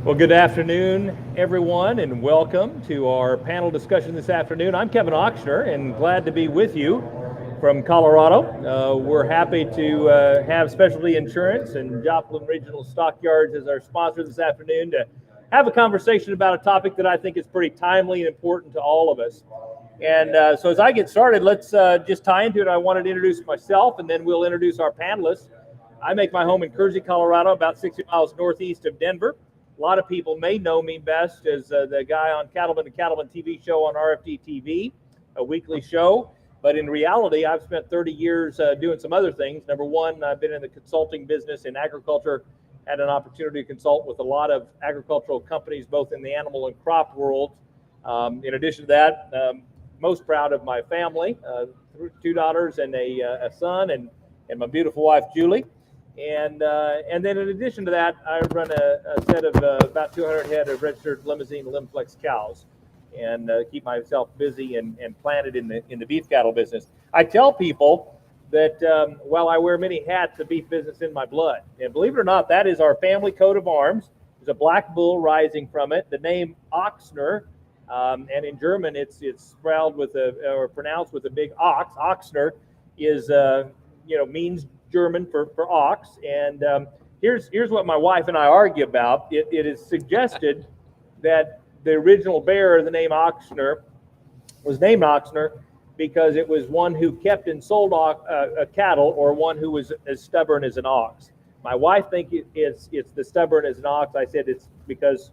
Well, good afternoon, everyone, and welcome to our panel discussion this afternoon. I'm Kevin Ochsner, and glad to be with you from Colorado. We're happy to have Specialty Insurance and Joplin Regional Stockyards as our sponsor this afternoon to have a conversation about a topic that I think is pretty timely and important to all of us. And so as I get started, let's just tie into it. I wanted to introduce myself, and then we'll introduce our panelists. I make my home in Kersey, Colorado, about 60 miles northeast of Denver. A lot of people may know me best as the guy on Cattleman to Cattleman TV show on RFD TV, a weekly show. But in reality, I've spent 30 years doing some other things. Number one, I've been in the consulting business in agriculture, had an opportunity to consult with a lot of agricultural companies, both in the animal and crop world. In addition to that, most proud of my family, 2 daughters and a son, and my beautiful wife, Julie. And then in addition to that, I run a set of about 200 head of registered limousine Limflex cows, and keep myself busy and planted in the beef cattle business. I tell people that while I wear many hats, the beef business in my blood. And believe it or not, that is our family coat of arms. There's a black bull rising from it. The name Ochsner, and in German it's spelled with or pronounced with a big ox. Ochsner is means German for ox, and here's what my wife and I argue about. It is suggested that the original bearer of the name Ochsner was named Ochsner because it was one who kept and sold cattle, or one who was as stubborn as an ox. My wife thinks it's the stubborn as an ox. I said it's because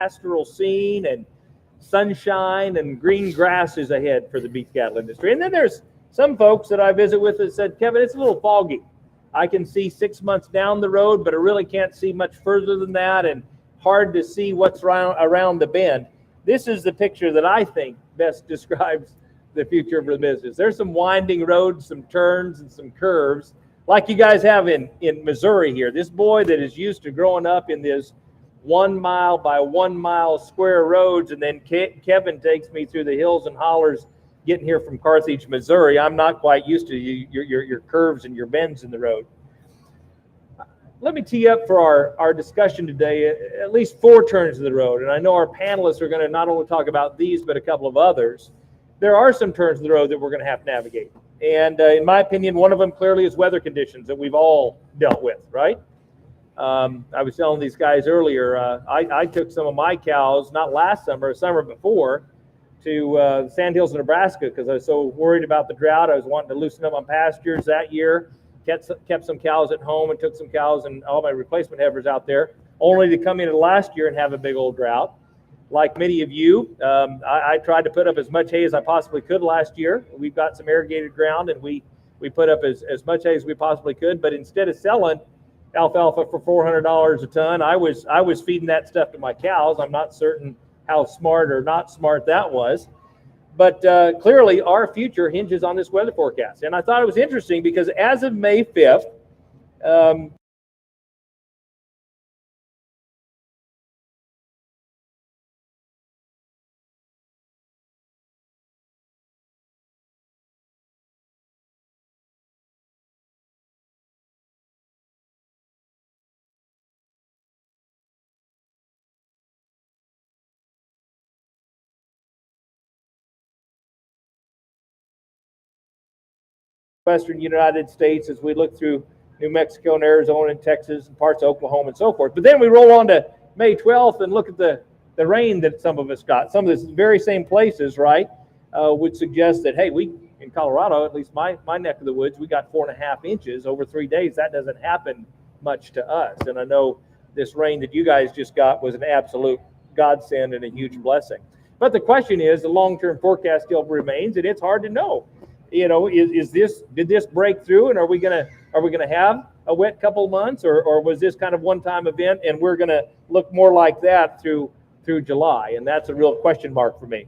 pastoral scene and sunshine and green grasses ahead for the beef cattle industry. And then there's some folks that I visit with that said, Kevin, it's a little foggy. I can see 6 months down the road, but I really can't see much further than that, and hard to see what's around the bend. This is the picture that I think best describes the future of the business. There's some winding roads, some turns, and some curves, like you guys have in Missouri here. This boy that is used to growing up in this 1 mile by 1 mile square roads, and then Kevin takes me through the hills and hollers getting here from Carthage, Missouri. I'm not quite used to your curves and your bends in the road. Let me tee up for our discussion today at least 4 turns of the road, and I know our panelists are going to not only talk about these but a couple of others. There are some turns of the road that we're going to have to navigate, and in my opinion, one of them clearly is weather conditions that we've all dealt with, right? I was telling these guys earlier, I took some of my cows, not last summer, summer before, to the Sandhills of Nebraska because I was so worried about the drought. I was wanting to loosen up on pastures that year, kept some cows at home and took some cows and all my replacement heifers out there, only to come into last year and have a big old drought. Like many of you, I tried to put up as much hay as I possibly could last year. We've got some irrigated ground, and we put up as much hay as we possibly could, but instead of selling alfalfa for $400 a ton, I was feeding that stuff to my cows. I'm not certain how smart or not smart that was, but clearly our future hinges on this weather forecast. And I thought it was interesting because as of May 5th, Western United States, as we look through New Mexico and Arizona and Texas and parts of Oklahoma and so forth. But then we roll on to May 12th and look at the rain that some of us got. Some of the very same places, right, would suggest that, hey, we in Colorado, at least my neck of the woods, we got 4.5 inches over 3 days. That doesn't happen much to us. And I know this rain that you guys just got was an absolute godsend and a huge blessing. But the question is, the long-term forecast still remains, and it's hard to know. Did this break through, and are we gonna have a wet couple of months, or was this kind of one-time event, and we're gonna look more like that through July? And that's a real question mark for me.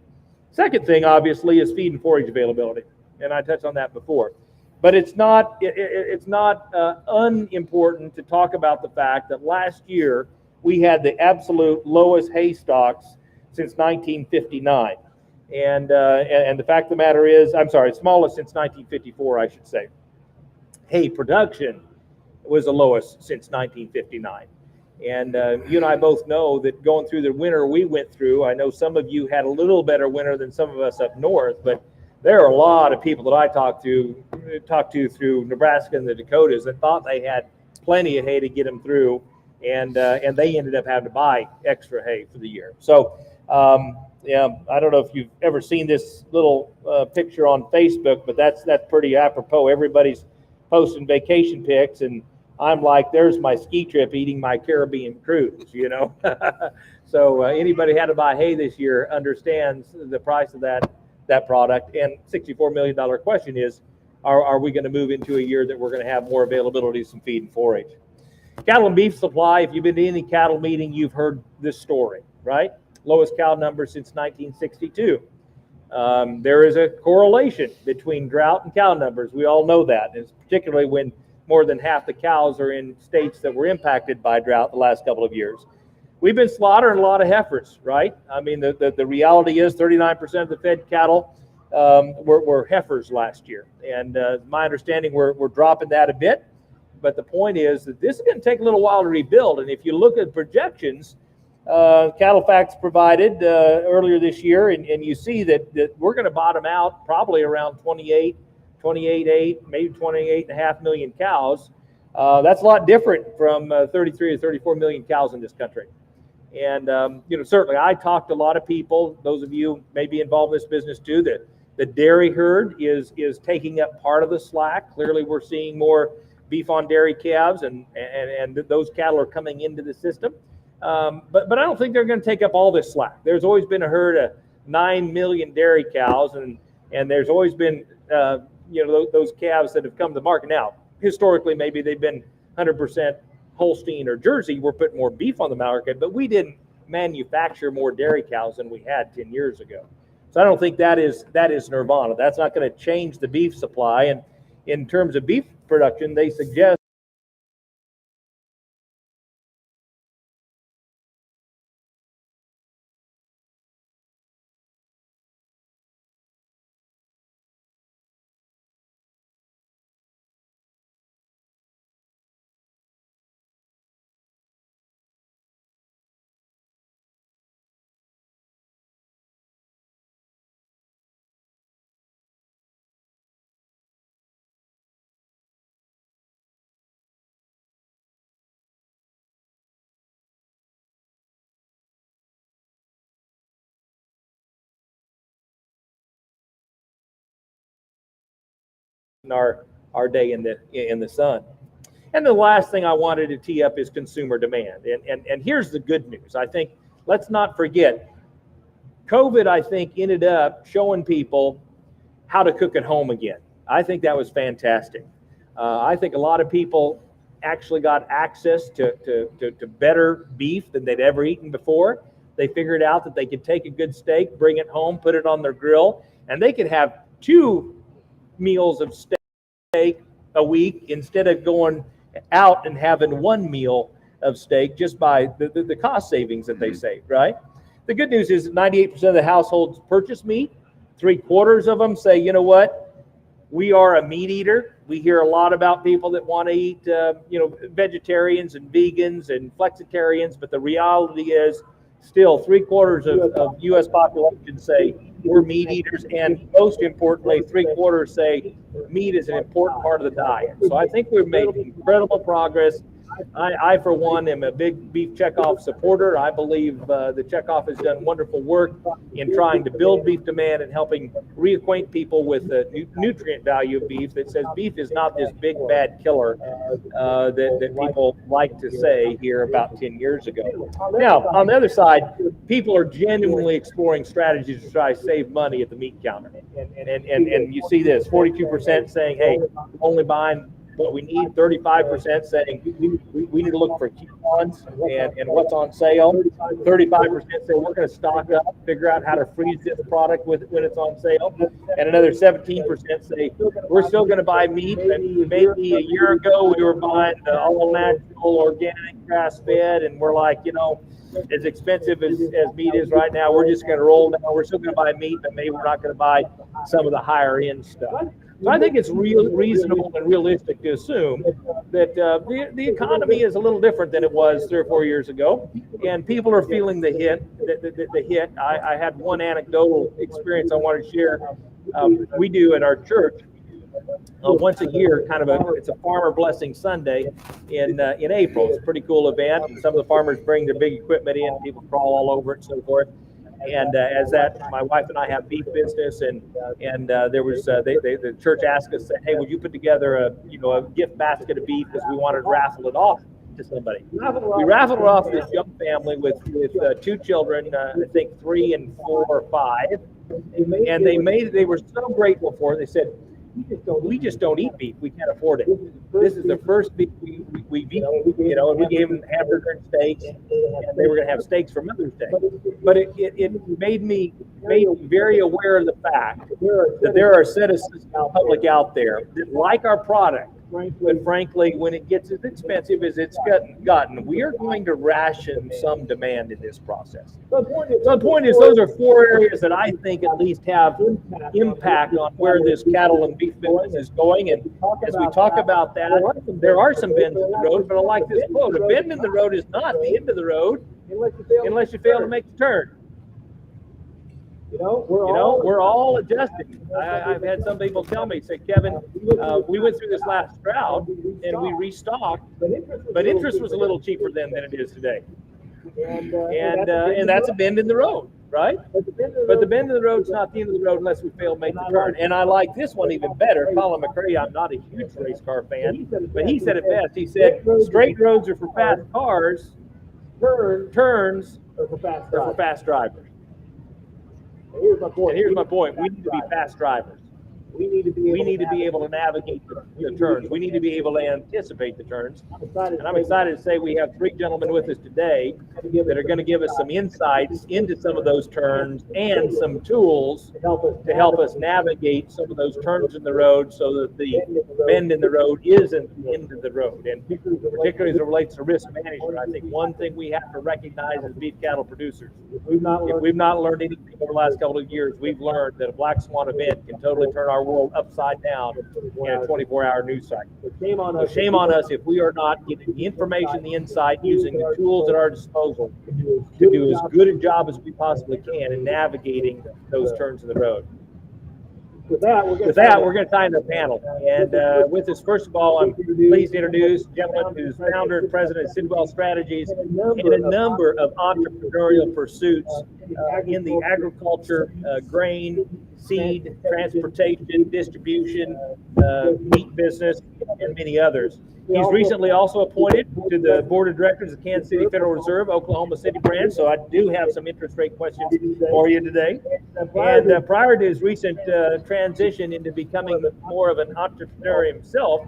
Second thing, obviously, is feed and forage availability, and I touched on that before. But it's not unimportant to talk about the fact that last year we had the absolute lowest hay stocks since 1959, and the fact of the matter is, I'm sorry, smallest since 1954, I should say. Hay production was the lowest since 1959. And you and I both know that going through the winter we went through, I know some of you had a little better winter than some of us up north, but there are a lot of people that I talked to through Nebraska and the Dakotas that thought they had plenty of hay to get them through, and they ended up having to buy extra hay for the year. So yeah, I don't know if you've ever seen this little picture on Facebook, but that's pretty apropos. Everybody's posting vacation pics, and I'm like, there's my ski trip eating my Caribbean cruise, you know. So anybody had to buy hay this year understands the price of that product. And $64 million question is, are we going to move into a year that we're going to have more availability of some feed and forage? Cattle and beef supply, if you've been to any cattle meeting, you've heard this story, right? Lowest cow number since 1962. There is a correlation between drought and cow numbers. We all know that, and particularly when more than half the cows are in states that were impacted by drought the last couple of years. We've been slaughtering a lot of heifers, right? I mean, the reality is 39% of the fed cattle were heifers last year. And my understanding, we're dropping that a bit. But the point is that this is going to take a little while to rebuild. And if you look at projections, Cattle Facts provided earlier this year, and you see that we're going to bottom out probably around 28.8, maybe 28.5 million cows. That's a lot different from 33 or 34 million cows in this country. And certainly I talked to a lot of people. Those of you may be involved in this business too. That the dairy herd is taking up part of the slack. Clearly, we're seeing more beef on dairy calves, and those cattle are coming into the system. But I don't think they're going to take up all this slack. There's always been a herd of 9 million dairy cows, and there's always been those calves that have come to the market. Now, historically, maybe they've been 100% Holstein or Jersey. We're putting more beef on the market, but we didn't manufacture more dairy cows than we had 10 years ago. So I don't think that is nirvana. That's not going to change the beef supply. And in terms of beef production, they suggest our day in the sun. And the last thing I wanted to tee up is consumer demand. And here's the good news. I think let's not forget, COVID, I think, ended up showing people how to cook at home again. I think that was fantastic. I think a lot of people actually got access to better beef than they'd ever eaten before. They figured out that they could take a good steak, bring it home, put it on their grill, and they could have 2 meals of steak a week instead of going out and having 1 meal of steak, just by the cost savings that they saved, right? The good news is 98% of the households purchase meat. 3/4 of them say, you know what, we are a meat eater. We hear a lot about people that want to eat, vegetarians and vegans and flexitarians, but the reality is still 3/4 of U.S. population say we're meat eaters, and most importantly, 3/4 say meat is an important part of the diet. So I think we've made incredible progress. I, for one, am a big beef checkoff supporter. I believe the checkoff has done wonderful work in trying to build beef demand and helping reacquaint people with the nutrient value of beef, that says beef is not this big bad killer that people like to say here about 10 years ago. Now, on the other side, people are genuinely exploring strategies to try to save money at the meat counter. And you see this, 42% saying, hey, only buying but we need 35% saying we need to look for coupons and what's on sale. 35% say we're going to stock up, figure out how to freeze this product when it's on sale. And another 17% say we're still going to buy meat. And maybe a year ago we were buying all natural, organic, grass-fed, and we're like, as expensive as meat is right now, we're just going to roll down. We're still going to buy meat, but maybe we're not going to buy some of the higher end stuff. So I think it's reasonable and realistic to assume that the economy is a little different than it was 3 or 4 years ago, and people are feeling the hit. The hit. I had one anecdotal experience I wanted to share. We do at our church once a year, it's a farmer blessing Sunday in April. It's a pretty cool event. And some of the farmers bring their big equipment in, people crawl all over it and so forth. And my wife and I have beef business, and there was the church asked us, hey, would you put together a gift basket of beef because we wanted to raffle it off to somebody. We raffled it off to this young family with 2 children, I think 3 and 4 or 5, and they were so grateful for it. They said, we just don't eat beef. We can't afford it. This is the first beef we've eaten, and we gave them hamburger and steaks, and they were going to have steaks for Mother's Day. But it made me very aware of the fact that there are citizens in the public out there that like our product, but frankly, when it gets as expensive as it's gotten, we are going to ration some demand in this process. So the point is, those are 4 areas that I think at least have impact on where this cattle and beef business is going. And as we talk about that, there are some bends in the road, but I like this quote: a bend in the road is not the end of the road unless you fail to make the turn. We're all adjusting. I've had some people tell me, say, Kevin, we went through this last drought and we restocked, but interest was a little cheaper then than it is today. And that's a bend in the road, right? But the bend in the road's not the end of the road unless we fail to make the turn. And I like this one even better. Colin McCrary, I'm not a huge race car fan, but he said it best. He said, straight roads are for fast cars, turns are for fast drivers. And here's my point. We need to be fast drivers. We need to be able to navigate the turns. We need to be able to anticipate the turns. And I'm excited to say we have 3 gentlemen with us today that are going to give us some insights into some of those turns and some tools to help us navigate some of those turns in the road so that the bend in the road isn't the end of the road. And particularly as it relates to risk management, I think one thing we have to recognize as beef cattle producers, if we've not learned anything over the last couple of years, we've learned that a black swan event can totally turn our world upside down in a 24-hour news cycle. So shame on us if we are not getting the information, the insight, using the tools at our disposal to do as good a job as we possibly can in navigating those turns in the road. With that, we're going to tie in the panel. And with us, first of all, I'm pleased to introduce a gentleman who's founder and president of Sidwell Strategies in a number of entrepreneurial pursuits in the agriculture, grain, seed, transportation, distribution, meat business, and many others. He's recently also appointed to the board of directors of Kansas City Federal Reserve, Oklahoma City branch, so I do have some interest rate questions for you today. And prior to his recent transition into becoming more of an entrepreneur himself,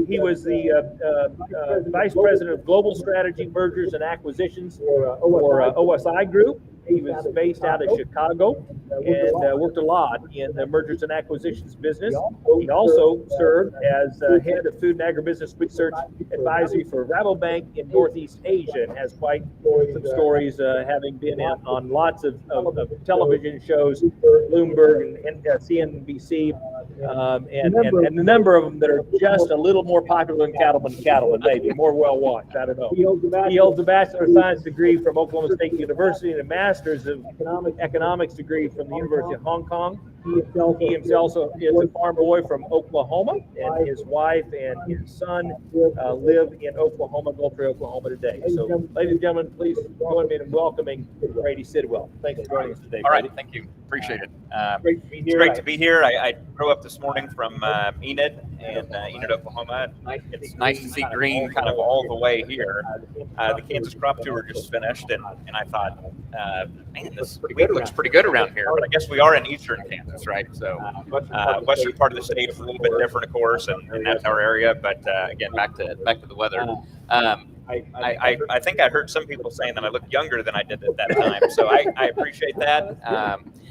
he was the vice president of global strategy, mergers, and acquisitions for OSI Group. He was based out of Chicago and worked a lot in the mergers and acquisitions business. He also served as head of food and agribusiness research advisory for Rabobank in Northeast Asia and has quite some stories, having been on lots of television shows, Bloomberg and CNBC, and a number of them that are just a little more popular than Cattleman, maybe more well watched. I don't know. He holds a Bachelor of Science degree from Oklahoma State University and a Master's of Economics degree from the University of Hong Kong. He himself is a farm boy from Oklahoma, and his wife and his son live in Oklahoma, Gulf, Oklahoma today. So, ladies and gentlemen, please join me in welcoming Brady Sidwell. Thanks for joining us today. All right, thank you. Appreciate it. Great to be here. It's great to be here. I drove up this morning from Enid, Oklahoma. It's nice to see green kind of all the way here. The Kansas crop tour just finished, and I thought, man, this wheat looks pretty good around here, but I guess we are in eastern Kansas. Kansas, right? So western part of the state is a little bit different, of course, and that's our area. But again, back to the weather. I think I heard some people saying that I look younger than I did at that time, so I appreciate that.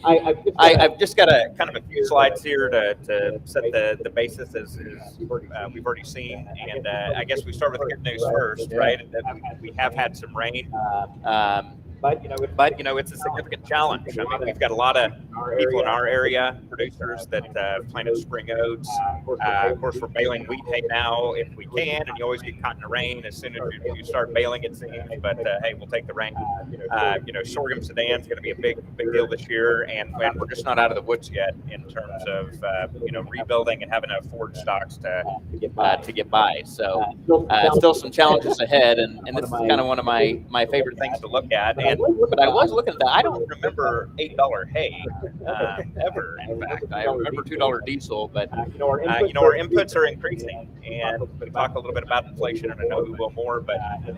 I've just got a kind of a few slides here to set the basis as we've already seen, and I guess we start with the good news first, right? That we have had some rain. But it's a significant challenge. I mean, we've got a lot of people in our area, producers that planted spring oats. Of course, we're baling wheat hay now if we can, and you always get caught in the rain as soon as you start baling, it seems. But hey, we'll take the rain. Sorghum Sudan is going to be a big deal this year, and we're just not out of the woods yet in terms of rebuilding and having enough forage stocks to get by. So still some challenges ahead, and this is kind of one of my favorite things to look at. But I was looking at that. I don't remember $8 hay ever. In fact, I remember $2 diesel. But our inputs are increasing, and we talk a little bit about inflation, and I know we will more. But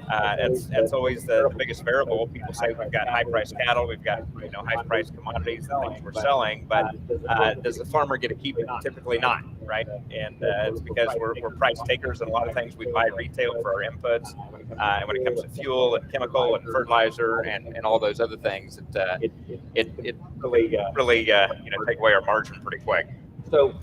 that's always the biggest variable. People say we've got high-priced cattle, we've got high-priced commodities, the things we're selling. But does the farmer get to keep it? Typically not, right? And it's because we're price takers, and a lot of things we buy retail for our inputs. And when it comes to fuel and chemical and fertilizer and all those other things, it really take away our margin pretty quick. So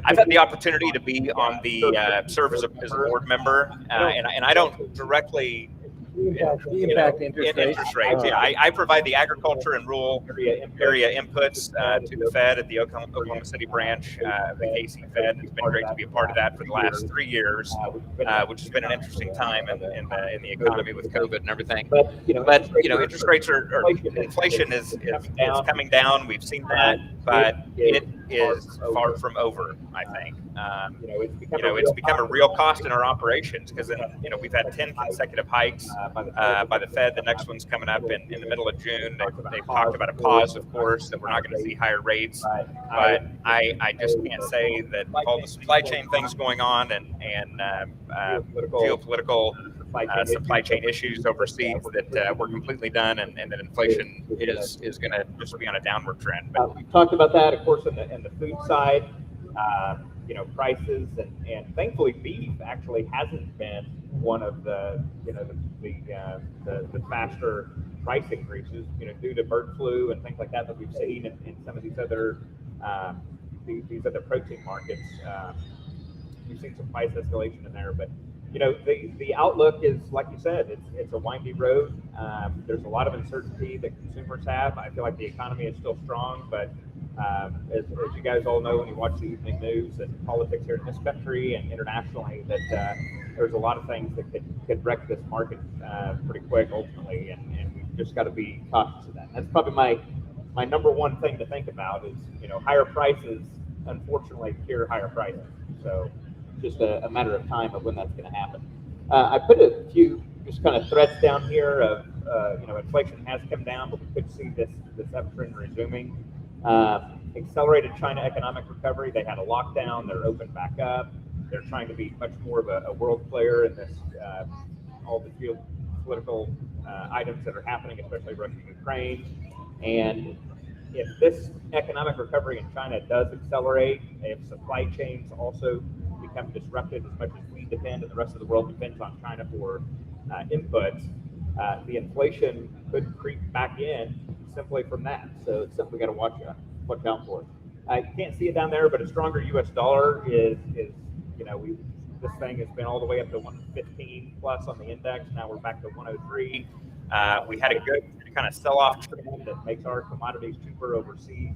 I've had the opportunity to be on the serve as a board member, and I don't directly impact interest rates. Yeah, I provide the agriculture and rural area inputs to the Fed at the Oklahoma City branch, the KC Fed. It's been great to be a part of that for the last 3 years, which has been an interesting time in the economy with COVID and everything. But interest rates are inflation is coming down. We've seen that, but it is far from over, I think. It's become a real cost in our operations because we've had 10 consecutive hikes by the Fed. The next one's coming up in the middle of June. They've talked about a pause, of course, that we're not going to see higher rates. But I just can't say that all the supply chain things going on and geopolitical supply chain issues overseas that we're completely done, and that inflation is going to just be on a downward trend. But we talked about that, of course, in the food side. Prices and thankfully beef actually hasn't been one of the faster price increases due to bird flu and things like that we've seen in some of these other protein markets. We've seen some price escalation in there, but the outlook is, like you said, it's a windy road. There's a lot of uncertainty that consumers have. I feel like the economy is still strong, but as you guys all know when you watch the evening news and politics here in this country and internationally, that there's a lot of things that could wreck this market pretty quick ultimately, and we've just got to be cautious of that. And that's probably my number one thing to think about is higher prices unfortunately cure higher prices. So just a matter of time of when that's going to happen. I put a few just kind of threads down here of inflation has come down, but we could see this uptrend resuming. Accelerated China economic recovery. They had a lockdown. They're open back up. They're trying to be much more of a world player in this all the geopolitical items that are happening, especially Russia and Ukraine. And if this economic recovery in China does accelerate, if supply chains also become disrupted as much as we depend and the rest of the world depends on China for inputs, the inflation could creep back in simply from that. So it's something we got to watch out for. You can't see it down there, but a stronger U.S. dollar is this thing has been all the way up to 115 plus on the index. Now we're back to 103. We had a good kind of sell-off trend that makes our commodities cheaper overseas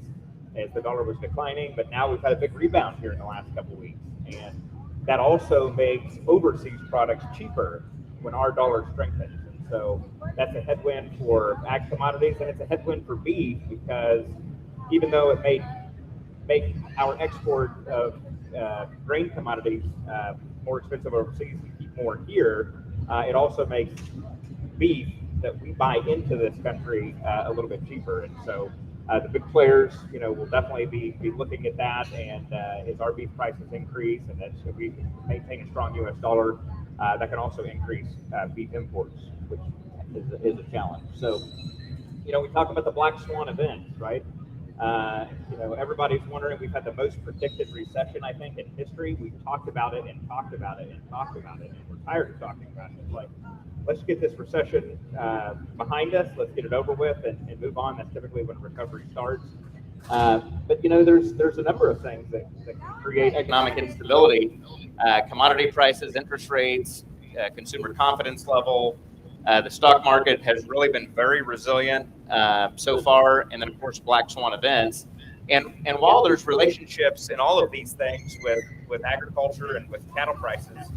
as the dollar was declining, but now we've had a big rebound here in the last couple of weeks, and that also makes overseas products cheaper when our dollar strengthens. And so that's a headwind for ag commodities, and it's a headwind for beef because even though it may make our export of grain commodities more expensive overseas and keep more here, it also makes beef that we buy into this country a little bit cheaper. And so the big players, will definitely be looking at that. And as our beef prices increase, and as we maintain a strong U.S. dollar, that can also increase beef imports, which is a challenge. So, we talk about the black swan events, right? Everybody's wondering. We've had the most predicted recession, I think, in history. We've talked about it and talked about it and talked about it, and we're tired of talking about it. It's like, let's get this recession behind us. Let's get it over with and move on. That's typically when recovery starts. But there's a number of things that can create Economic instability, commodity prices, interest rates, consumer confidence level. The stock market has really been very resilient so far, and then of course black swan events. And while there's relationships in all of these things with agriculture and with cattle prices,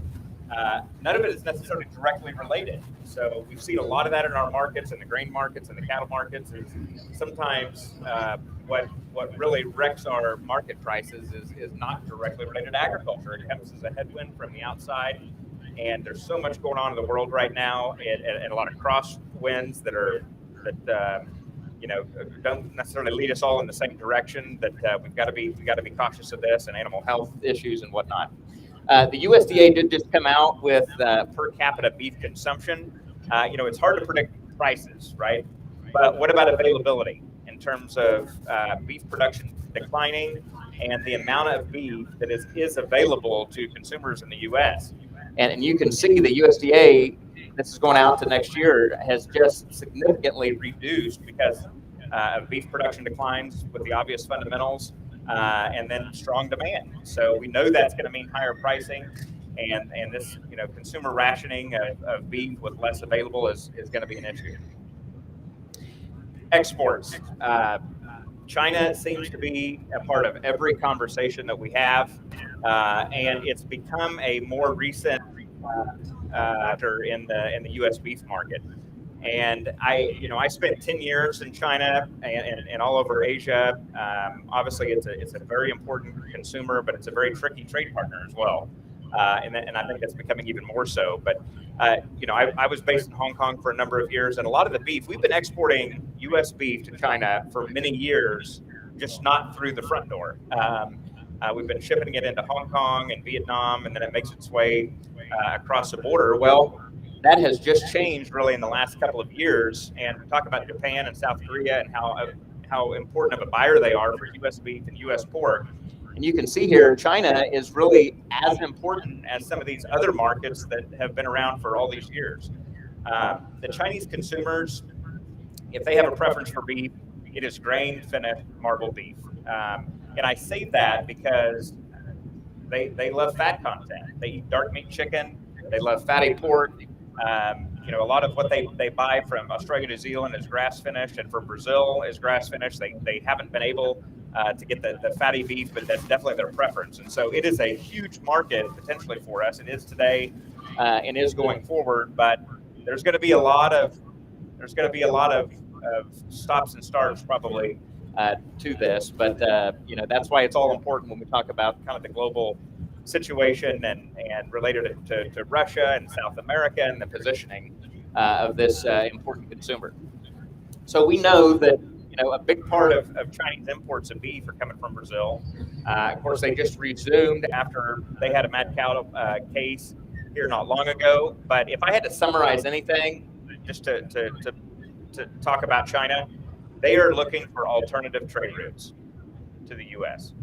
none of it is necessarily directly related. So we've seen a lot of that in our markets, in the grain markets and the cattle markets. Is sometimes what really wrecks our market prices is not directly related to agriculture. It comes as a headwind from the outside. And there's so much going on in the world right now, and a lot of crosswinds that don't necessarily lead us all in the same direction. That we've got to be cautious of this, and animal health issues and whatnot. The USDA did just come out with per capita beef consumption. It's hard to predict prices, right? But what about availability in terms of beef production declining and the amount of beef that is available to consumers in the U.S.? And you can see the USDA, this is going out to next year, has just significantly reduced because of beef production declines with the obvious fundamentals and then strong demand. So we know that's going to mean higher pricing, and this consumer rationing of beef with less available is going to be an issue. Exports. China seems to be a part of every conversation that we have, and it's become a more recent factor in the U.S. beef market. And I spent 10 years in China and all over Asia. Obviously, it's a very important consumer, but it's a very tricky trade partner as well. And I think that's becoming even more so. But I was based in Hong Kong for a number of years, and a lot of the beef we've been exporting U.S. beef to China for many years, just not through the front door. We've been shipping it into Hong Kong and Vietnam, and then it makes its way across the border. Well, that has just changed really in the last couple of years. And we talk about Japan and South Korea and how important of a buyer they are for U.S. beef and U.S. pork. And you can see here, China is really as important as some of these other markets that have been around for all these years. The Chinese consumers, if they have a preference for beef, it is grain-finished marbled beef. And I say that because they love fat content. They eat dark meat chicken. They love fatty pork. A lot of what they buy from Australia, New Zealand is grass-finished, and from Brazil is grass-finished. They haven't been able to get the fatty beef, but that's definitely their preference. And so it is a huge market potentially for us. It is today and is going forward, but there's going to be a lot of stops and starts probably to this. But that's why it's all important when we talk about kind of the global situation and related to Russia and South America and the positioning of this important consumer. So we know that a big part of Chinese imports of beef are coming from Brazil. Of course, they just resumed after they had a mad cow case here not long ago. But if I had to summarize anything, just to talk about China, they are looking for alternative trade routes to the U.S.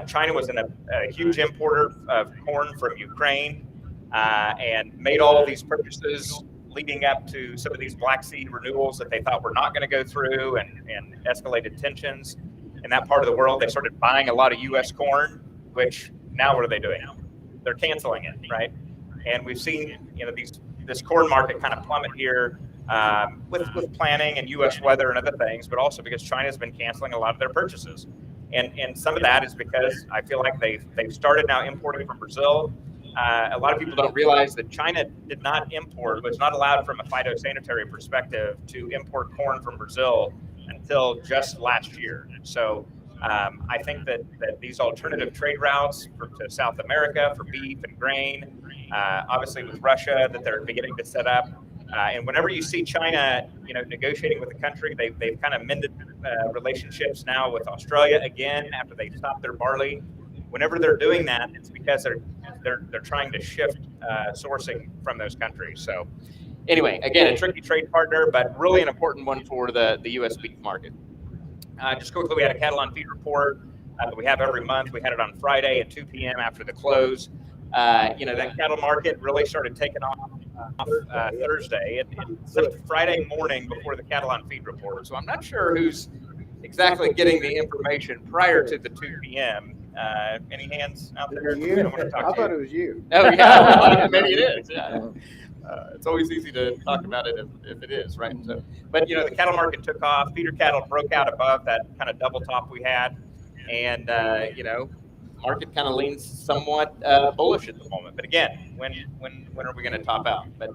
China was a huge importer of corn from Ukraine and made all of these purchases leading up to some of these Black Sea renewals that they thought were not going to go through and escalated tensions in that part of the world. They started buying a lot of U.S. corn, which now what are they doing? They're canceling it, right? And we've seen this corn market kind of plummet here with planning and U.S. weather and other things, but also because China's been canceling a lot of their purchases. And some of that is because I feel like they've started now importing from Brazil. A lot of people don't realize that China did not import, was not allowed from a phytosanitary perspective to import corn from Brazil until just last year. So I think that these alternative trade routes to South America for beef and grain, obviously with Russia that they're beginning to set up. And whenever you see China, negotiating with the country, they've kind of mended relationships now with Australia again after they stopped their barley. Whenever they're doing that, it's because they're trying to shift sourcing from those countries. So anyway, again, a tricky trade partner, but really an important one for the U.S. beef market. Just quickly, we had a cattle on feed report that we have every month. We had it on Friday at 2 p.m. after the close. That cattle market really started taking off Thursday and Friday morning before the cattle on feed report. So I'm not sure who's exactly getting the information prior to the 2 p.m. Any hands out there? I thought it was you. Oh, yeah. Maybe it is. Yeah. It's always easy to talk about it if it is, right? So, but the cattle market took off. Feeder cattle broke out above that kind of double top we had, and market kind of leans somewhat bullish at the moment. But again, when are we going to top out? But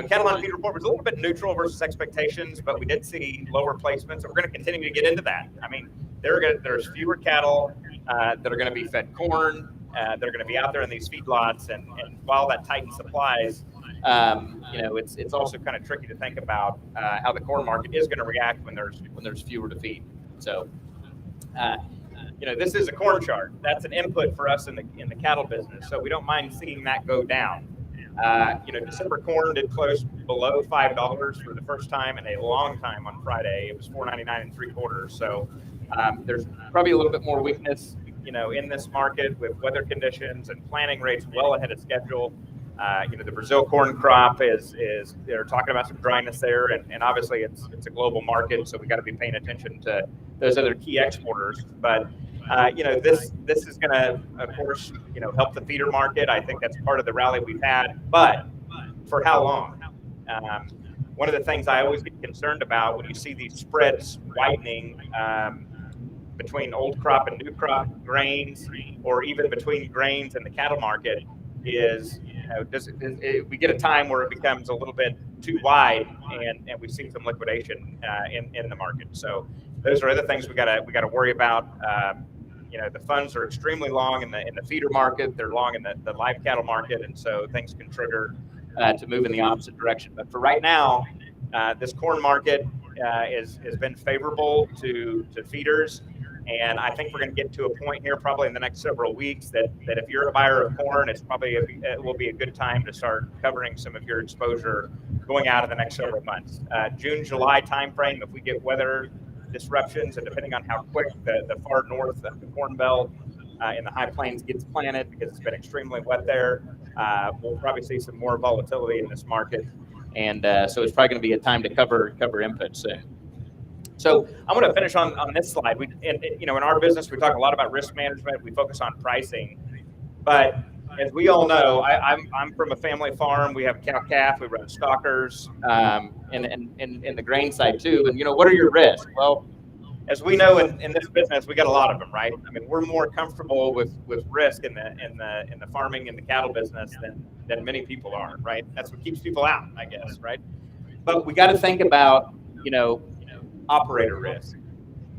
cattle on feed report was a little bit neutral versus expectations, but we did see lower placements, and we're going to continue to get into that. I mean, there's fewer cattle that are going to be fed corn. They're going to be out there in these feedlots, and while that tightens supplies, it's also kind of tricky to think about how the corn market is going to react when there's fewer to feed. So, this is a corn chart. That's an input for us in the cattle business. So we don't mind seeing that go down. December corn did close below $5 for the first time in a long time on Friday. It was $4.99 3/4. So there's probably a little bit more weakness, in this market with weather conditions and planting rates well ahead of schedule. The Brazil corn crop is they're talking about some dryness there, and obviously it's a global market, so we got to be paying attention to those other key exporters. But this is going to, of course, help the feeder market. I think that's part of the rally we've had, but for how long? One of the things I always get concerned about when you see these spreads widening between old crop and new crop grains, or even between grains and the cattle market, is we get a time where it becomes a little bit too wide, and we see some liquidation in the market. So those are other things we got to worry about. The funds are extremely long in the feeder market. They're long in the live cattle market, and so things can trigger to move in the opposite direction. But for right now, this corn market has been favorable to feeders. And I think we're going to get to a point here probably in the next several weeks that if you're a buyer of corn, it will be a good time to start covering some of your exposure going out in the next several months. June, July timeframe, if we get weather disruptions, and depending on how quick the far north of the Corn Belt in the High Plains gets planted, because it's been extremely wet there, we'll probably see some more volatility in this market. And so it's probably going to be a time to cover inputs soon. So I'm going to finish on this slide. In our business, we talk a lot about risk management. We focus on pricing, but as we all know, I'm from a family farm. We have a cow-calf. We run stockers, in the grain side too. And what are your risks? Well, as we know in this business, we got a lot of them, right? I mean, we're more comfortable with risk in the farming and the cattle business than many people are, right? That's what keeps people out, I guess, right? But we got to think about operator risk.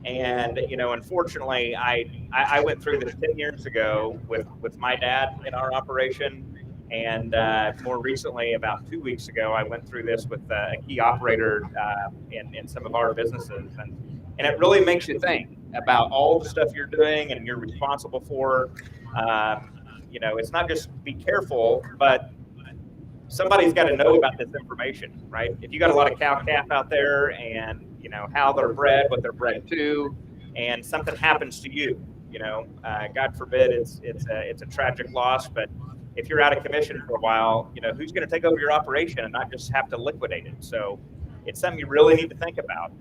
And unfortunately, I went through this 10 years ago with my dad in our operation, and more recently, about 2 weeks ago, I went through this with a key operator in some of our businesses, and it really makes you think about all the stuff you're doing and you're responsible for. It's not just be careful, but somebody's got to know about this information, right? If you got a lot of cow-calf out there, and how they're bred, what they're bred to, and something happens to you, God forbid, it's a tragic loss. But if you're out of commission for a while, who's going to take over your operation and not just have to liquidate it? So it's something you really need to think about.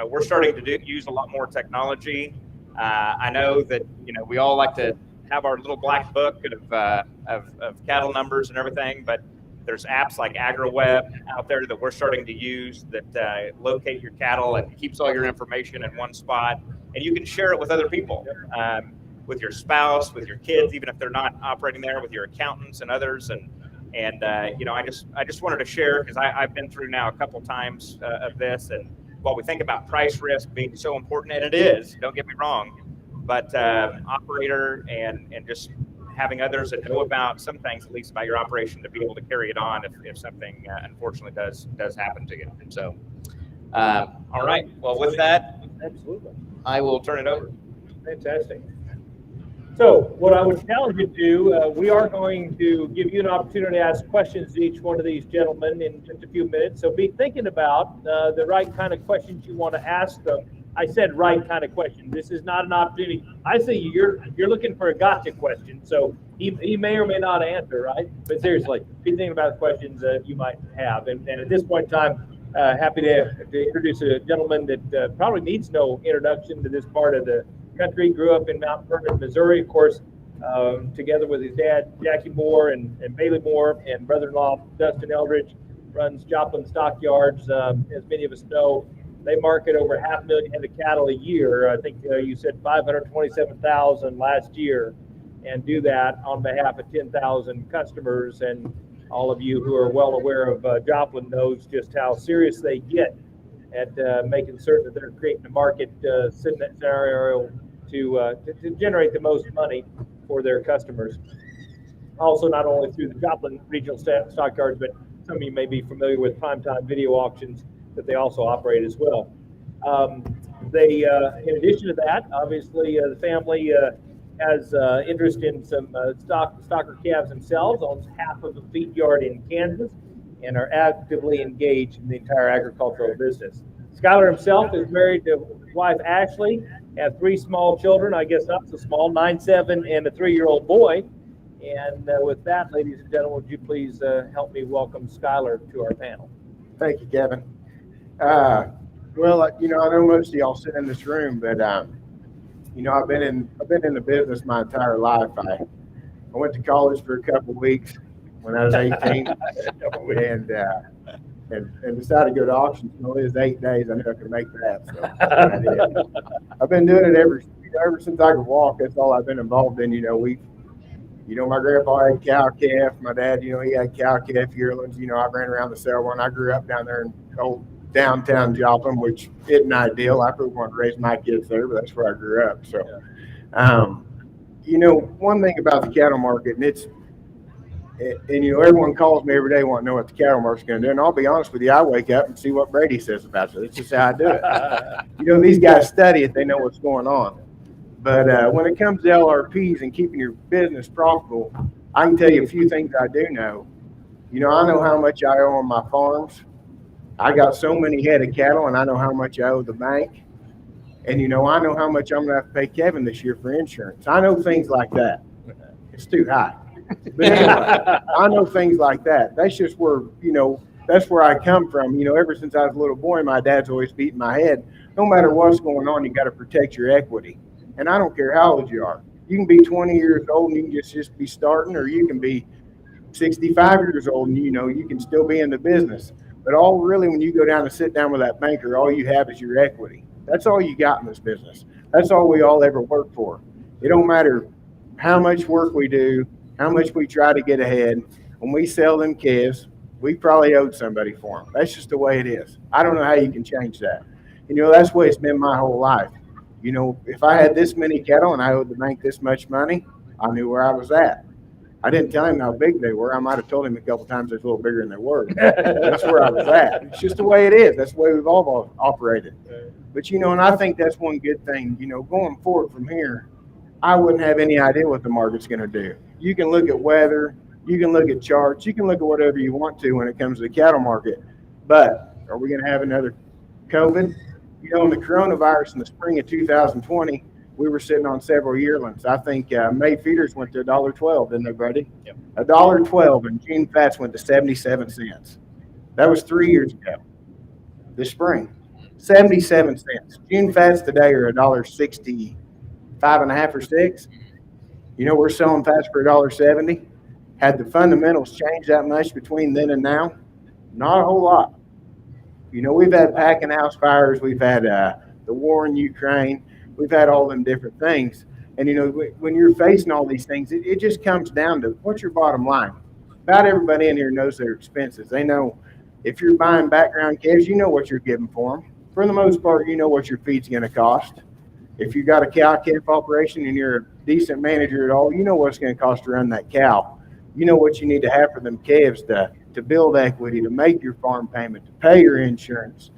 We're starting to use a lot more technology. I know that we all like to have our little black book of cattle numbers and everything, but there's apps like AgriWeb out there that we're starting to use that locate your cattle and keeps all your information in one spot, and you can share it with other people, with your spouse, with your kids, even if they're not operating there, with your accountants and others. And I just wanted to share, because I've been through now a couple times of this, and while we think about price risk being so important, and it is, don't get me wrong, but operator and just having others that know about some things, at least about your operation, to be able to carry it on if something unfortunately does happen to you. So, all right. Well, with that, Absolutely. I will turn it over. Fantastic. So what I would challenge you to do, we are going to give you an opportunity to ask questions to each one of these gentlemen in just a few minutes. So be thinking about the right kind of questions you want to ask them. I said right kind of question. This is not an opportunity. I say you're looking for a gotcha question, so he may or may not answer, right? But seriously, be thinking about questions you might have. And at this point in time, happy to introduce a gentleman that probably needs no introduction to this part of the country. Grew up in Mount Vernon, Missouri, of course, together with his dad, Jackie Moore, and Bailey Moore, and brother-in-law, Dustin Eldridge, runs Joplin Stockyards. As many of us know, they market over 500,000 head of cattle a year. I think you said 527,000 last year, and do that on behalf of 10,000 customers. And all of you who are well aware of Joplin knows just how serious they get at making certain that they're creating a market scenario to generate the most money for their customers. Also, not only through the Joplin Regional Stockyards, but some of you may be familiar with primetime video auctions that they also operate as well. In addition to that, obviously, the family has interest in some stocker calves themselves, owns half of a feed yard in Kansas, and are actively engaged in the entire agricultural business. Skylar himself is married to wife Ashley, have 3 small children, I guess not so small, 9, 7, and a 3-year-old boy. And with that, ladies and gentlemen, would you please help me welcome Skylar to our panel? Thank you, Kevin. Well, I know most of y'all sit in this room, but I've been in the business my entire life. I went to college for a couple of weeks when I was 18, and decided to go to auctions. It was 8 days. I knew I could make that, so I did. I've been doing it ever since I could walk. That's all I've been involved in. My grandpa had cow calf. My dad, he had cow calf yearlings. I ran around the sale run. I grew up down there in old downtown Joplin, which isn't ideal. I probably wanted to raise my kids there, but that's where I grew up. So, one thing about the cattle market, and everyone calls me every day wanting to know what the cattle market's going to do. And I'll be honest with you, I wake up and see what Brady says about it. It's just how I do it. These guys study it; they know what's going on. But when it comes to LRPs and keeping your business profitable, I can tell you a few things I do know. I know how much I owe on my farms. I got so many head of cattle, and I know how much I owe the bank. And, I know how much I'm going to have to pay Kevin this year for insurance. I know things like that. It's too high. But anyway, I know things like that. That's just where, that's where I come from. Ever since I was a little boy, my dad's always beating my head. No matter what's going on, you got to protect your equity. And I don't care how old you are. You can be 20 years old and you can just be starting, or you can be 65 years old and, you can still be in the business. But when you go down and sit down with that banker, all you have is your equity. That's all you got in this business. That's all we all ever work for. It don't matter how much work we do, how much we try to get ahead. When we sell them calves, we probably owed somebody for them. That's just the way it is. I don't know how you can change that. That's the way it's been my whole life. If I had this many cattle and I owed the bank this much money, I knew where I was at. I didn't tell him how big they were. I might have told him a couple times they're a little bigger than they were. That's where I was at. It's just the way it is. That's the way we've all operated. But, and I think that's one good thing, going forward from here, I wouldn't have any idea what the market's going to do. You can look at weather, you can look at charts, you can look at whatever you want to when it comes to the cattle market. But are we going to have another COVID? In the coronavirus in the spring of 2020, we were sitting on several yearlings. I think May feeders went to $1.12, didn't they, buddy? Yep. $1.12, and June fats went to 77 cents. That was 3 years ago. This spring, 77 cents. June fats today are $1.65 and a half or $6. We're selling fats for $1.70. Had the fundamentals changed that much between then and now? Not a whole lot. We've had packing house fires. We've had the war in Ukraine. We've had all them different things. And, when you're facing all these things, it just comes down to what's your bottom line. About everybody in here knows their expenses. They know if you're buying background calves, you know what you're giving for them. For the most part, you know what your feed's going to cost. If you got a cow calf operation and you're a decent manager at all, you know what it's going to cost to run that cow. You know what you need to have for them calves to build equity, to make your farm payment, to pay your insurance,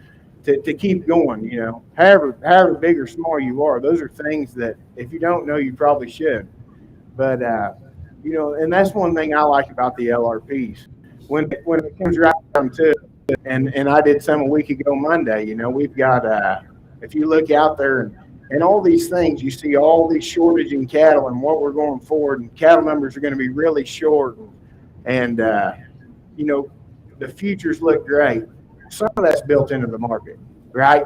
to keep going, however big or small you are. Those are things that if you don't know, you probably should. But, and that's one thing I like about the LRPs. When it comes right down to it, and I did some a week ago Monday, we've got if you look out there and all these things, you see all these shortage in cattle and what we're going forward, and cattle numbers are going to be really short. And, you know, the futures look great. Some of that's built into the market, right?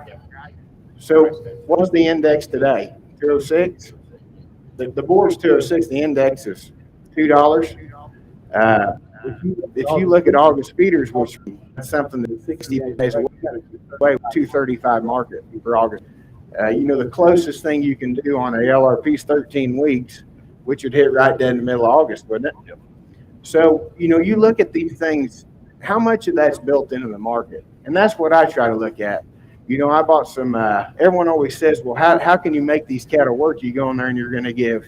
So what's the index today? 206? The board's 206. The index is $2. If you look at August feeders, which is something that's 60 days away, with 235 market for August. You know, the closest thing you can do on a LRP is 13 weeks, which would hit right dead in the middle of August, wouldn't it? Yep. So, you know, you look at these things, how much of that's built into the market? And that's what I try to look at. You know, I bought some, everyone always says, well, how can you make these cattle work? You go in there and you're going to give,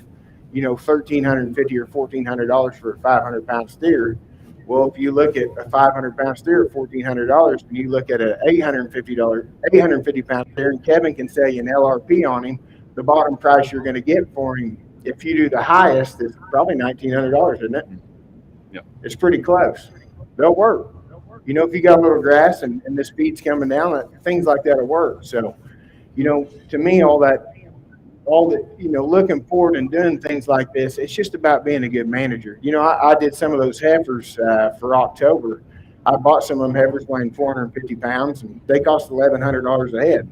you know, $1,350 or $1,400 for a 500-pound steer. Well, if you look at a 500-pound steer at $1,400, and you look at an $850-pound steer, and Kevin can sell you an LRP on him, the bottom price you're going to get for him, if you do the highest, is probably $1,900, isn't it? Yep. It's pretty close. They'll work. You know, if you got a little grass and this feed's coming down, things like that will work. So, you know, to me, all that, you know, looking forward and doing things like this, it's just about being a good manager. You know, I did some of those heifers for October. I bought some of them heifers weighing 450 pounds, and they cost $1,100 a head.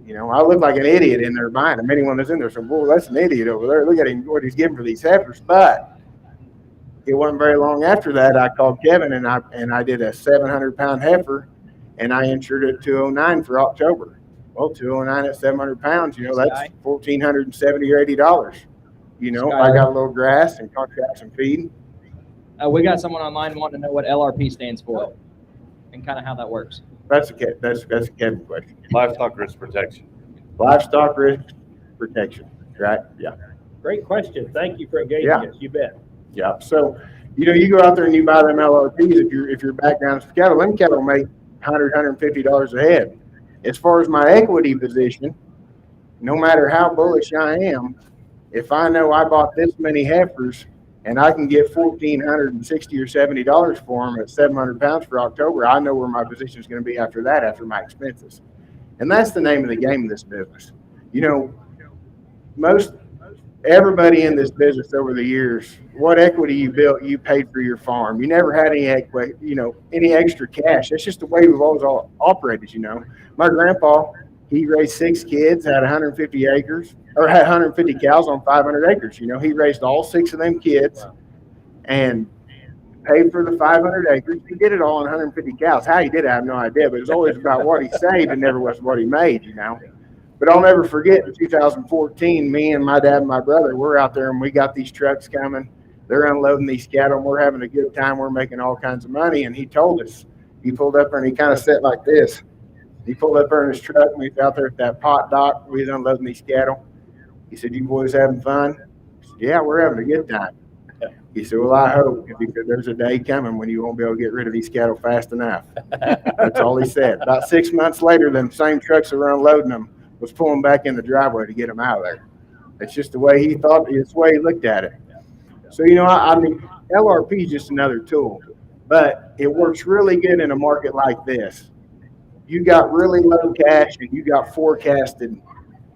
You know, I look like an idiot in there buying them. Anyone that's in there said, well, that's an idiot over there. Look at him, what he's giving for these heifers. But it wasn't very long after that, I called Kevin, and I did a 700-pound heifer, and I insured it at 209 for October. Well, 209 at 700 pounds, you know, that's $1,470 or $80. You know, I got a little grass and contract some feed. We got someone online wanting to know what LRP stands for and kind of how that works. That's a Kevin question. Livestock risk protection. Livestock risk protection, right? Yeah. Great question. Thank you for engaging us. You bet. Yeah. So, you know, you go out there and you buy them LRPs. If your background is cattle, them cattle make $100, $150 a head. As far as my equity position, no matter how bullish I am, if I know I bought this many heifers and I can get $1,460 or $70 for them at 700 pounds for October, I know where my position is going to be after that, after my expenses. And that's the name of the game in this business. You know, everybody in this business over the years, what equity you built, you paid for your farm. You never had any equity, you know, any extra cash. That's just the way we've always all operated, you know. My grandpa, he raised 6 kids, had 150 acres, or had 150 cows on 500 acres. You know, he raised all 6 of them kids and paid for the 500 acres. He did it all on 150 cows. How he did it, I have no idea, but it was always about what he saved and never was what he made, you know. But I'll never forget in 2014, me and my dad and my brother, we're out there and we got these trucks coming. They're unloading these cattle and we're having a good time. We're making all kinds of money. And he told us, he pulled up there and he kind of sat like this. He pulled up there in his truck and we was out there at that pot dock. We was unloading these cattle. He said, "You boys having fun?" I said, "Yeah, we're having a good time." He said, "Well, I hope, because there's a day coming when you won't be able to get rid of these cattle fast enough." That's all he said. About 6 months later, them same trucks that were unloading them was pulling back in the driveway to get them out of there. It's just the way he thought, it's the way he looked at it. So, you know, I mean, LRP is just another tool, but it works really good in a market like this. You got really low cash and you got forecasted,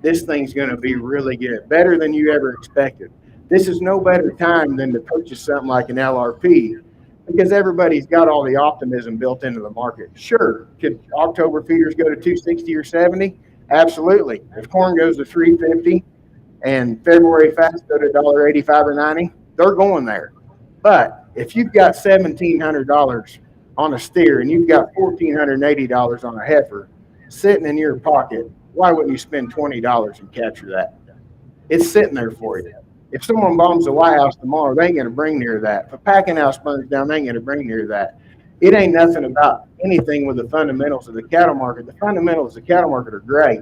this thing's going to be really good, better than you ever expected. This is no better time than to purchase something like an LRP, because everybody's got all the optimism built into the market. Sure, could October feeders go to 260 or 70? Absolutely. If corn goes to 350 and February fats go to $1.85 or 90, they're going there. But if you've got $1,700 on a steer and you've got $1,480 on a heifer sitting in your pocket, why wouldn't you spend $20 and capture that? It's sitting there for you. If someone bombs the White House tomorrow, they ain't going to bring near that. If a packing house burns down, they ain't going to bring near that. It ain't nothing about anything with the fundamentals of the cattle market. The fundamentals of the cattle market are great.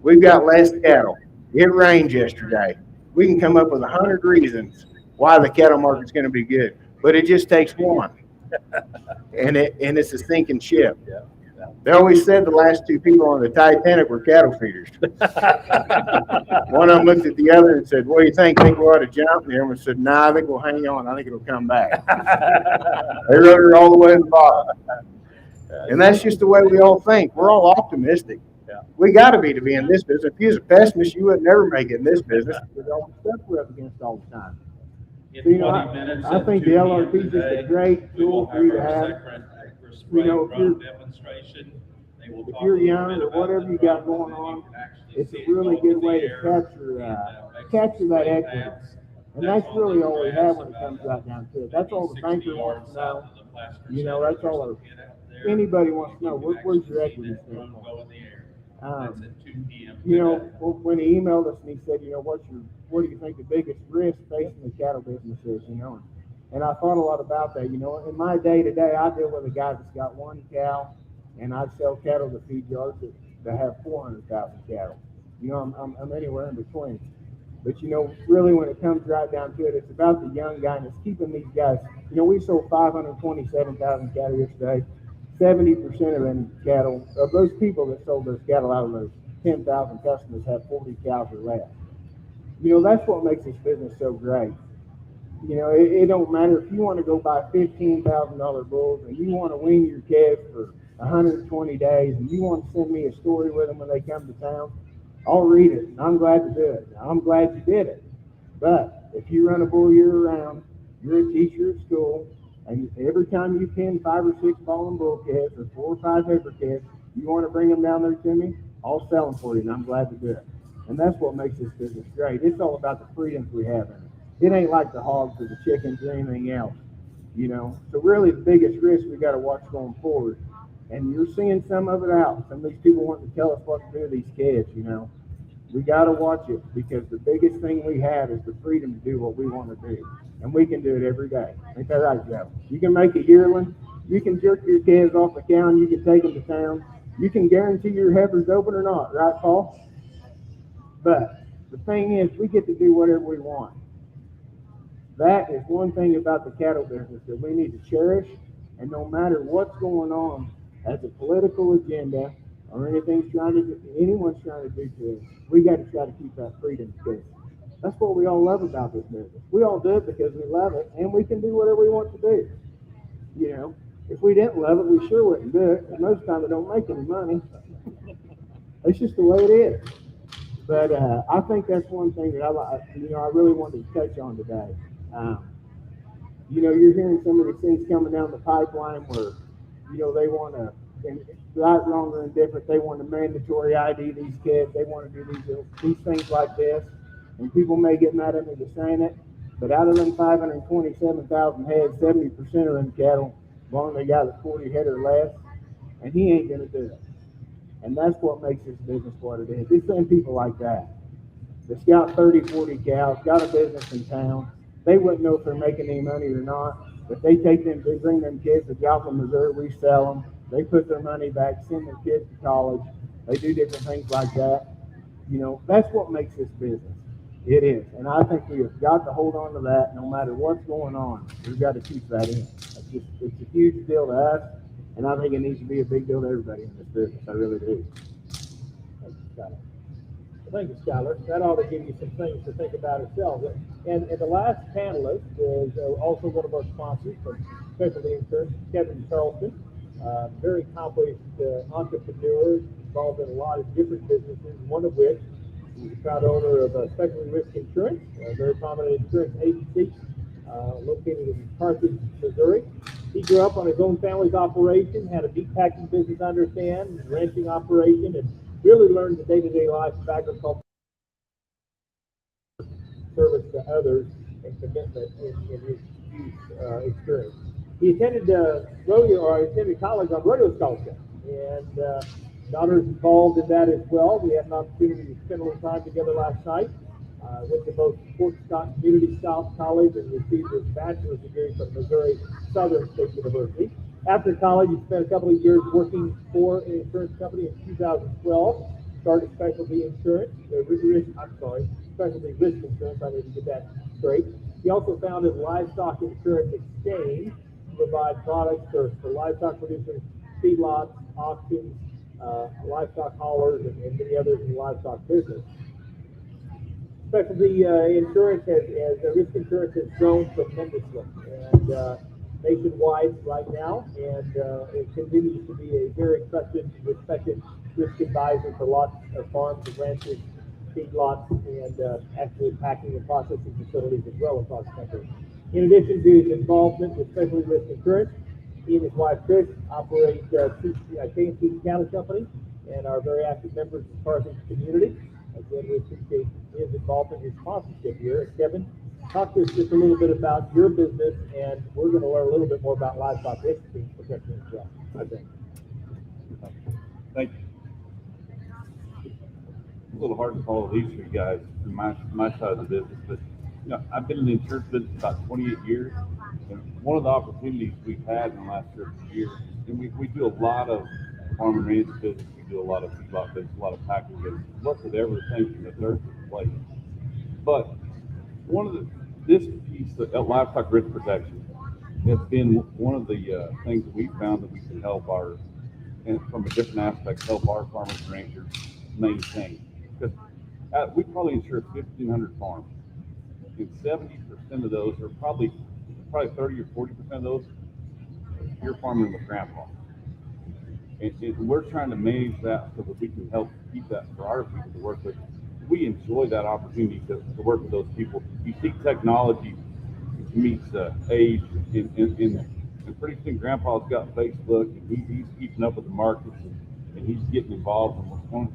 We've got less cattle. It rained yesterday. We can come up with 100 reasons why the cattle market's going to be good, but it just takes one. And it's a sinking ship. They always said the last 2 people on the Titanic were cattle feeders. One of them looked at the other and said, "What do you think? Think we ought to jump?" And the other one said, "Nah, I think we'll hang on. I think it'll come back." They rode her all the way to the bottom. And that's just the way we all think. We're all optimistic. We got to be in this business. If you was a pessimist, you would never make it in this business with all the stuff we're up against all the time. So, you know, I think the LRP is just a great tool for you to have. You know, if you're young or whatever you got going on, it's a really good way to capture that equity. And that's really all we have when it comes right down to it. That's all the banker wants to know. You know, that's all anybody wants to know. Where's your equity standpoint? You know, when he emailed us and he said, you know, what do you think the biggest risk facing the cattle business is, you know? And I thought a lot about that. You know, in my day-to-day, I deal with a guy that's got one cow, and I sell cattle to feed yards that have 400,000 cattle. You know, I'm anywhere in between. But, you know, really when it comes right down to it, it's about the young guy, and it's keeping these guys. You know, we sold 527,000 cattle yesterday. 70% of them cattle, of those people that sold those cattle out of those 10,000 customers, have 40 cows or less. You know, that's what makes this business so great. You know, it don't matter if you want to go buy $15,000 bulls and you want to wean your calves for 120 days and you want to send me a story with them when they come to town, I'll read it, and I'm glad to do it. Now, I'm glad you did it. But if you run a bull year-round, you're a teacher at school, and every time you pin 5 or 6 balling bull calves or 4 or 5 heifer calves, you want to bring them down there to me, I'll sell them for you, and I'm glad to do it. And that's what makes this business great. It's all about the freedoms we have in it. It ain't like the hogs or the chickens or anything else, you know. So really the biggest risk we got to watch going forward. And you're seeing some of it out. Some of these people want to tell us what to do with these calves, you know. We got to watch it because the biggest thing we have is the freedom to do what we want to do. And we can do it every day. Ain't that right, Joe? You can make a yearling. You can jerk your calves off the cow and you can take them to town. You can guarantee your heifer's open or not, right, Paul? But the thing is, we get to do whatever we want. That is one thing about the cattle business that we need to cherish, and no matter what's going on as a political agenda or anyone's trying to do to us, we got to try to keep that freedom because that's what we all love about this business. We all do it because we love it, and we can do whatever we want to do. You know, if we didn't love it, we sure wouldn't do it, and most of the time it don't make any money. It's just the way it is. But I think that's one thing that I really wanted to touch on today. You know, you're hearing some of these things coming down the pipeline where, you know, they want to, right, wrong, or indifferent, they want to mandatory ID these kids. They want to do these things like this. And people may get mad at me for saying it, but out of them 527,000 heads, 70% of them cattle belong to a guy that's 40 head or less, and he ain't going to do it. And that's what makes this business what it is. It's them people like that. That's got 30, 40 cows, got a business in town. They wouldn't know if they're making any money or not, but they bring them kids to Joplin, Missouri, resell them. They put their money back, send their kids to college. They do different things like that. You know, that's what makes this business. It is. And I think we have got to hold on to that no matter what's going on. We've got to keep that in. It's a huge deal to us, and I think it needs to be a big deal to everybody in this business. I really do. Thank you, Skylar. Well, thank you, Skylar. That ought to give you some things to think about yourself. And the last panelist is also one of our sponsors from Specialty Insurance, Kevin Charleston. Very accomplished entrepreneur involved in a lot of different businesses, one of which he's the proud owner of Specialty Risk Insurance, a very prominent insurance agency located in Carthage, Missouri. He grew up on his own family's operation, had a meat packing business under his hand, ranching operation, and really learned the day-to-day life of agriculture, service to others, and commitment in his youth experience. He attended attended college on rodeo scholarship, and daughter's involved in that as well. We had an opportunity to spend a little time together last night. Went to both Fort Scott Community College and received his bachelor's degree from Missouri Southern State University. After college, he spent a couple of years working for an insurance company in 2012. Started Specialty Insurance, Specialty Risk Insurance. I need to get that straight. He also founded Livestock Insurance Exchange to provide products for livestock producers, feedlots, auctions, livestock haulers, and many others in the livestock business. Specialty insurance risk insurance has grown tremendously, and nationwide right now, and it continues to be a very trusted, respected risk advisor for lots of farms and ranches, feedlots, and actually packing and processing facilities as well across the country. In addition to his involvement with specialty risk insurance, he and his wife Trish operate K&T Cattle Company and are very active members of the Carthage community. Again, we appreciate his involvement, his sponsorship here. Kevin, talk to us just a little bit about your business, and we're going to learn a little bit more about livestock risk protection as well, I think. Thank you. It's a little hard to follow these three guys from my side of the business, but I've been in the insurance business about 28 years, and one of the opportunities we've had in the last 30 years, and we do a lot of farm and ranch business, we do a lot of feedlot business, a lot of packing business, work with everything from the dirt to the plate. But this piece of livestock risk protection has been one of the things that we found that we can help and from a different aspect, help our farmers and ranchers maintain. Because we probably insure 1,500 farms, and 70% of those are probably 30 or 40% of those, you're farming with grandpa. And we're trying to manage that so that we can help keep that for our people to work with. We enjoy that opportunity to work with those people. You see technology meets age, and pretty soon Grandpa's got Facebook, and he's keeping up with the markets, and he's getting involved in what's going on.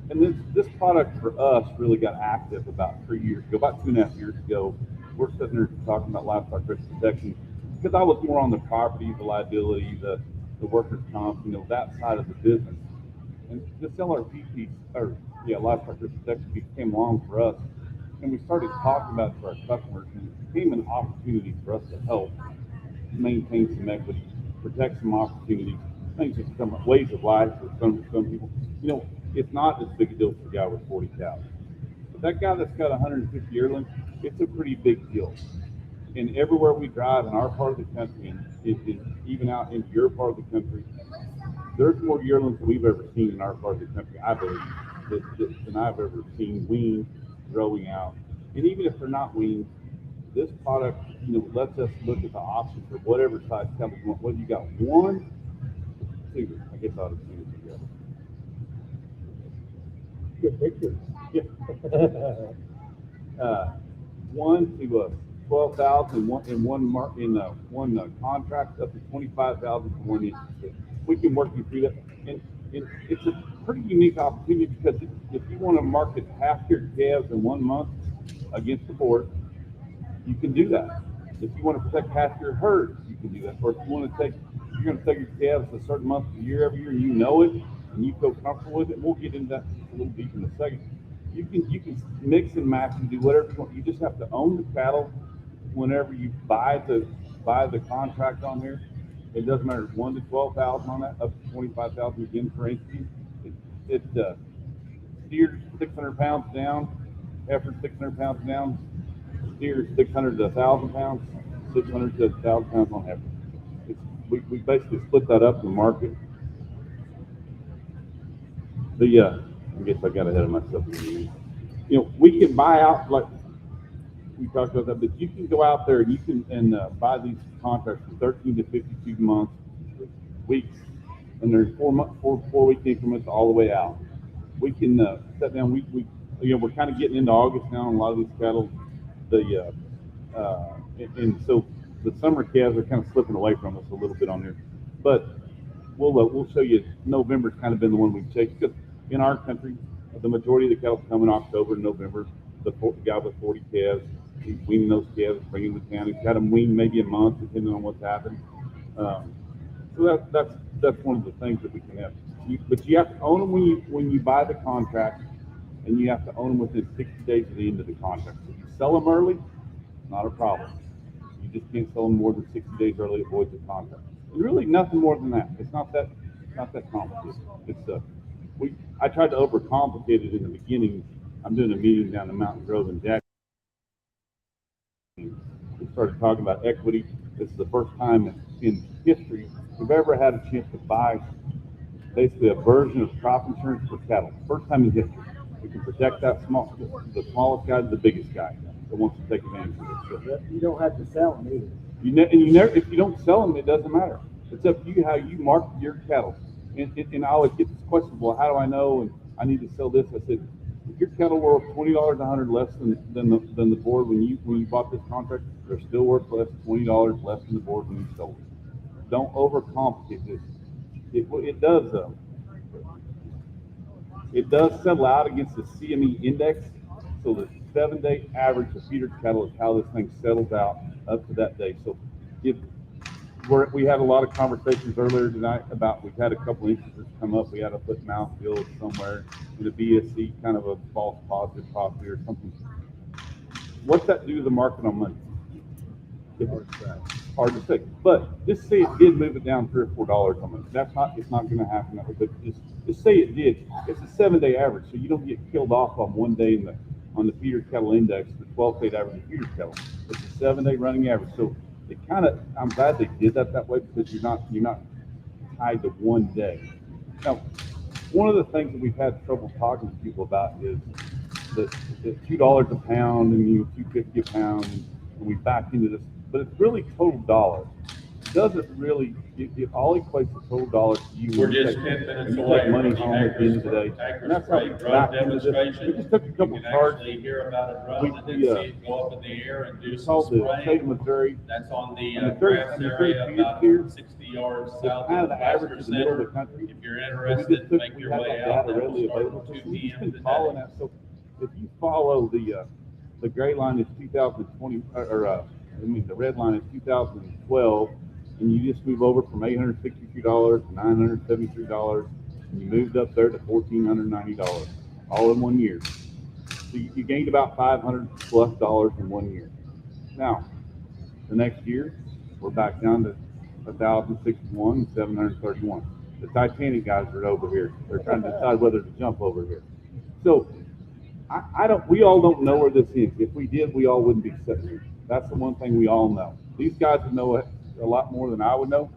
And this product for us really got active about 3 years ago, about 2.5 years ago. We're sitting there talking about livestock risk protection because I was more on the property, the liability, the workers' comp, that side of the business. And this LRP piece, livestock risk protection piece came along for us, and we started talking about it to our customers, and it became an opportunity for us to help maintain some equity, protect some opportunities, things just some ways of life for some people. It's not as big a deal for a guy with 40 cows. But that guy that's got 150 yearlings, it's a pretty big deal. And everywhere we drive in our part of the country, and even out into your part of the country, there's more yearlings than we've ever seen in our part of the country, I believe, than I've ever seen weaned, growing out. And even if they're not weaned, this product, lets us look at the options for whatever size cattle you want. Whether you got 1, 2, I guess I ought to see it together. Good picture. Yeah. 1 to 12,000 in one contract, up to 25,000 for 1 inch. We can work you through that, and it's a pretty unique opportunity because if you want to market half your calves in 1 month against the board, you can do that. If you want to protect half your herd, you can do that. Or if you want to you're going to take your calves a certain month of the year every year, and you know it, and you feel comfortable with it. We'll get into that a little deep in a second. You can mix and match and do whatever you want. You just have to own the cattle whenever you buy the contract on here. It doesn't matter, 1 to 12,000 on that, up to 25,000 again for entity. It steers 600 pounds down, heifer 600 pounds down, steers 600 to 1,000 pounds, 600 to 1,000 pounds on heifer. We basically split that up in the market. I guess I got ahead of myself. We can buy out, like we talked about that, but you can go out there and you can buy these contracts for 13 to 52 weeks, and there's 4-week increments all the way out. We can set down. We're kind of getting into August now, and a lot of these cattle, and so the summer calves are kind of slipping away from us a little bit on there, but we'll show you. November's kind of been the one we've taken because in our country, the majority of the cattle come in October and November. The guy with 40 calves, he's weaning those calves, bringing them to town. He's got them weaned maybe a month, depending on what's happened. So that's one of the things that we can have. But you have to own them when you buy the contract, and you have to own them within 60 days of the end of the contract. If you sell them early, not a problem. You just can't sell them more than 60 days early, it voids the contract. And really nothing more than that. It's not that complicated. I tried to overcomplicate it in the beginning. I'm doing a meeting down in Mountain Grove in Jackson. We started talking about equity. This is the first time in history we've ever had a chance to buy basically a version of crop insurance for cattle. First time in history. We can protect the smallest guy to the biggest guy that wants to take advantage of it. You don't have to sell them either. If you don't sell them, it doesn't matter. It's up to you how you market your cattle. And I always get this question, well, how do I know? And I need to sell this. I said, if your cattle were $20 a hundred less than the board when you bought this contract, they're still worth less, $20 less than the board when you sold it. Don't overcomplicate this. It does settle out against the CME index. So the 7-day average of feeder cattle is how this thing settles out up to that day. So if we had a lot of conversations earlier tonight about, we've had a couple instances come up. We had a foot and mouth deal somewhere in a BSC, kind of a false positive possibly or something. What's that do to the market on Monday? Hard to say. But just say it did move it down $3 or $4 on Monday. It's not going to happen that way. But just say it did. It's a 7-day average, so you don't get killed off on one day on the feeder cattle index, the 12-day average of feeder cattle. It's a 7-day running average. So I'm glad they did that way, because you're not tied to one day. Now, one of the things that we've had trouble talking to people about is the $2 a pound and $2.50 a pound, and we back into this, but it's really total dollars. It doesn't really, it all equates to total dollars to you. We're just 10 minutes away take money from the home at the end of the day, and that's how we back into this. We just took a couple cards. You can actually hear about it run and then see it go up in the air and do some called the state spraying. of Missouri. That's on the And the grass 30 area about here, 60 yards It's south kind of of the the average Pasture of the middle of the Center. country. If you're We interested, make your have way that out. data That readily will start available. at 2 So we've just p.m. been following today. that. So if you follow the gray line is 2020, the red line is 2012, and you just move over from $863 to $973, and you moved up there to $1,490, all in 1 year. So you gained about $500+ in 1 year. Now, the next year, we're back down to 1,061 and 731. The Titanic guys are over here. They're trying to decide whether to jump over here. So we all don't know where this is. If we did, we all wouldn't be sitting here. That's the one thing we all know. These guys would know a lot more than I would know.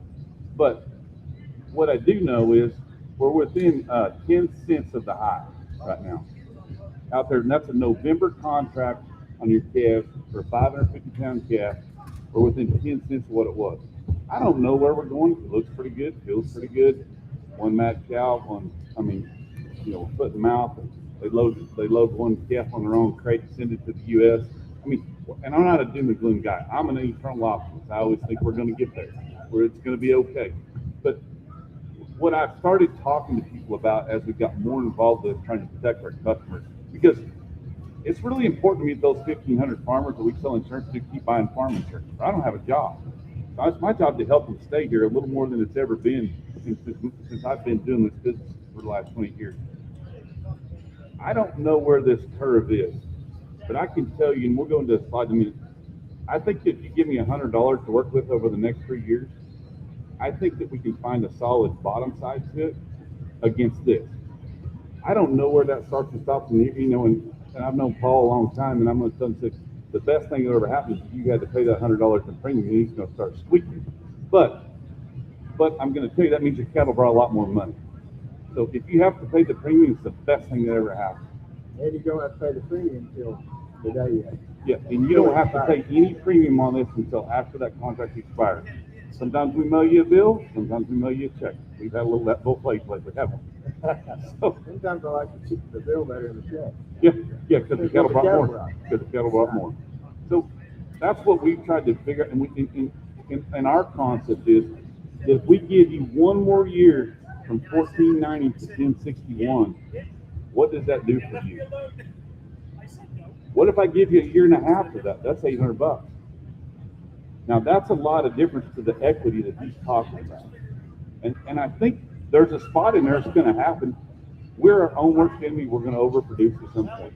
But what I do know is we're within 10 cents of the high right now out there. And that's a November contract on your calf for a 550-pound calf. We're within 10 cents of what it was. I don't know where we're going. It looks pretty good, feels pretty good. One mad cow, foot and mouth. They load one calf on their own crate and send it to the U.S. And I'm not a doom and gloom guy. I'm an eternal optimist. I always think we're going to get there, where it's going to be okay. But what I've started talking to people about as we got more involved with trying to protect our customers, because it's really important to me that those 1,500 farmers that we sell insurance to keep buying farm insurance. I don't have a job. So it's my job to help them stay here a little more than it's ever been since I've been doing this business for the last 20 years. I don't know where this curve is, but I can tell you, and we'll go into a slide in a minute, I think if you give me $100 to work with over the next 3 years, I think that we can find a solid bottom side to it against this. I don't know where that starts and stops, and I've known Paul a long time, and I'm going to tell him the best thing that ever happened is if you had to pay that $100 in premium, and he's going to start squeaking. But I'm going to tell you that means your cattle brought a lot more money. So if you have to pay the premium, it's the best thing that ever happened. And you don't have to pay the premium until the day you have. Yeah, and you don't have to pay any premium on this until after that contract expires. Sometimes we mail you a bill, sometimes we mail you a check. We've had a little that both ways lately, haven't we? So, sometimes I like to keep the bill better than the check. Yeah, because the cattle brought more. Because the cattle brought more. So that's what we've tried to figure out. And our concept is that if we give you 1 more year from 1490 to 1061, what does that do for you? What if I give you a year and a half of that? That's $800. Now that's a lot of difference to the equity that he's talking about. And I think there's a spot in there that's going to happen. We're our own worst enemy. We're going to overproduce at some point.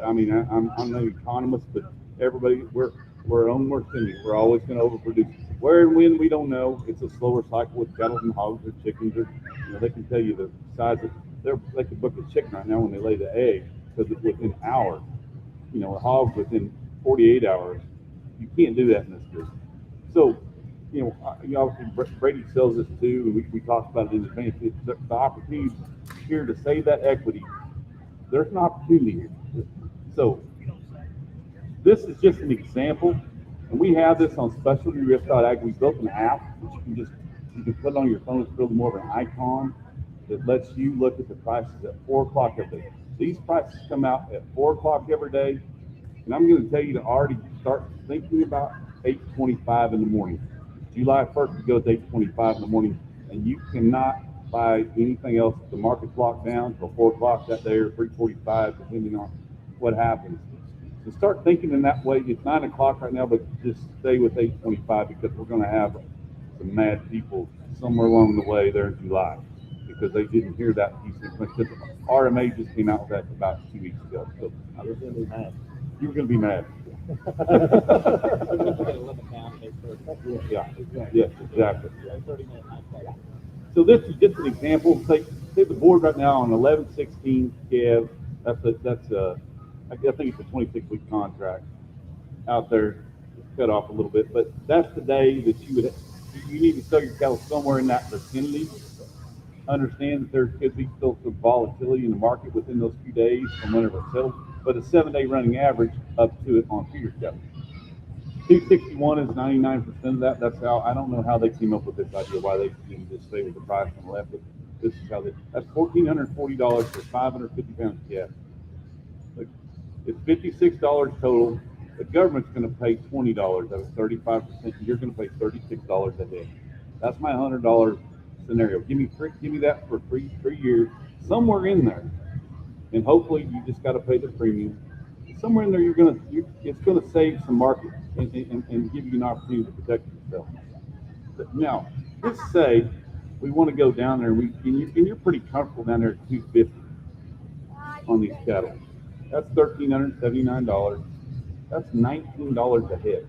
I'm no economist, but everybody, we're our own worst enemy. We're always going to overproduce. Where and when, we don't know. It's a slower cycle with cattle and hogs or chickens. They can tell you the size of, they can book a chicken right now when they lay the egg, because it's within hours. A hog within 48 hours. You can't do that in this business. So, obviously Brady sells this too, and we talked about it in advance. The opportunity here to save that equity, there's an opportunity here. So, this is just an example And we have this on specialtyrisk.ag. We built an app that you can put it on your phone. It's really more of an icon that lets you look at the prices at 4 o'clock every day. These prices come out at 4 o'clock every day, and I'm going to tell you to already start thinking about 8:25 in the morning. July 1st, it goes 8:25 in the morning, and you cannot buy anything else. The market's locked down till 4 o'clock that day or 3:45, depending on what happens. So start thinking in that way. It's 9 o'clock right now, but just stay with 8:25 because we're going to have some mad people somewhere along the way there in July because they didn't hear that piece of information. RMA just came out with that about 2 weeks ago. So I was going to be mad. you were going to be mad. Yeah, yes, exactly. So this is just an example. Take the board right now on 11/16 Kev. I think it's a 26-week contract out there. It's cut off a little bit, but that's the day that you need to sell your cattle somewhere in that vicinity. Understand that there could be still some volatility in the market within those few days from whenever it settles, but a 7-day running average up to it on feeder cattle. 261 is 99% of that. That's how, I don't know how they came up with this idea, why they didn't just stay with the price on the left, but this is how that's $1,440 for 550 pounds of calf. Look, it's $56 total. The government's going to pay $20. That was 35%. You're going to pay $36 a head. That's my $100 scenario. Give me that for 3 years, somewhere in there, and hopefully you just got to pay the premium. Somewhere in there, it's going to save some market and give you an opportunity to protect yourself. But now, let's say we want to go down there and you're pretty comfortable down there at $250 on these cattle. That's $1,379. That's $19 a head.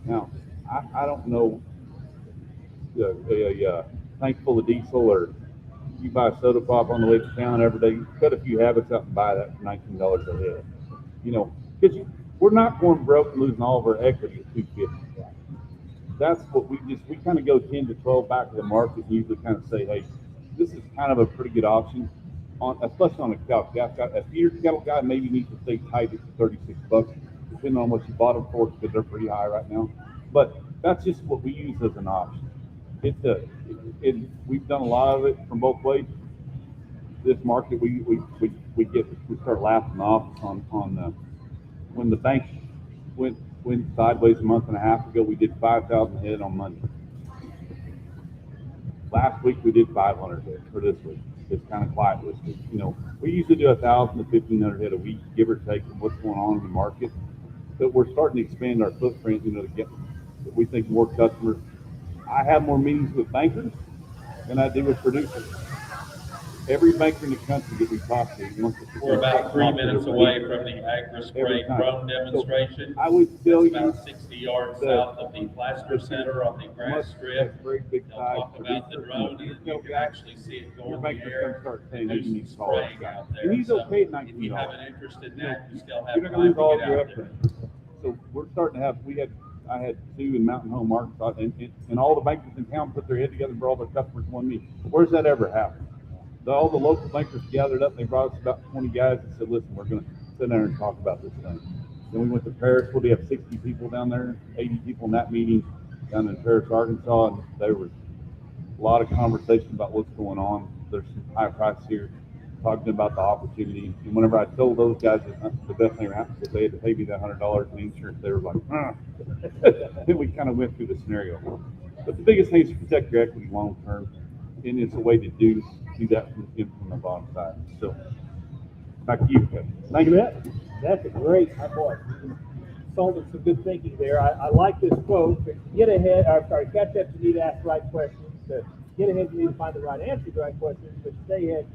Now, I don't know a tank full of diesel, or you buy a soda pop on the way to town every day. Cut a few habits out and buy that for $19 a head. You know, because we're not going broke and losing all of our equity at $250. That's what we kind of go 10 to 12 back to the market and usually kind of say, hey, this is kind of a pretty good option, especially on a cattle guy. A feeder cattle guy maybe needs to stay tight at $36, depending on what you bought them for, because they're pretty high right now. But that's just what we use as an option. We've done a lot of it from both ways. This market, we start laughing off on when the bank went sideways a month and a half ago. We did 5,000 head on Monday. Last week we did 500 head for this week. It's kind of quiet this week. You know, we usually do 1,000 to 1,500 head a week, give or take, from what's going on in the market. But we're starting to expand our footprint, to get, we think, more customers. I have more meetings with bankers than I do with producers. Every banker in the country that we talk to wants to. We're about 3 minutes away from the agri-spray drone demonstration. So I would tell you about 60 yards south of the plaster center on the grass strip. Very big They'll talk about the drone, and you can actually see it go in the air. And do some spraying out there. And he's okay at $19. If you have an interest in that, you still have You're time not going to lose all to your get out equity. So we're starting to have. I had 2 in Mountain Home, Arkansas, and all the bankers in town put their head together and brought all their customers to one meeting. Where's that ever happened? All the local bankers gathered up, and they brought us about 20 guys and said, listen, we're going to sit there and talk about this thing. Then we went to Paris, where they have 60 people down there, 80 people in that meeting down in Paris, Arkansas, and there was a lot of conversation about what's going on. There's some high prices here, talking about the opportunity. And whenever I told those guys that the best thing happened was they had to pay me that $100 in insurance, they were like, Then we kind of went through the scenario. But the biggest thing is to protect your equity long term, and it's a way to do that from the bottom side. So back to you, Kevin. Thank you. That's a great, boy, sounded some good thinking there. I like this quote: catch up, you need to ask the right questions. To get ahead, you need to find the right answer to the right questions. But stay ahead,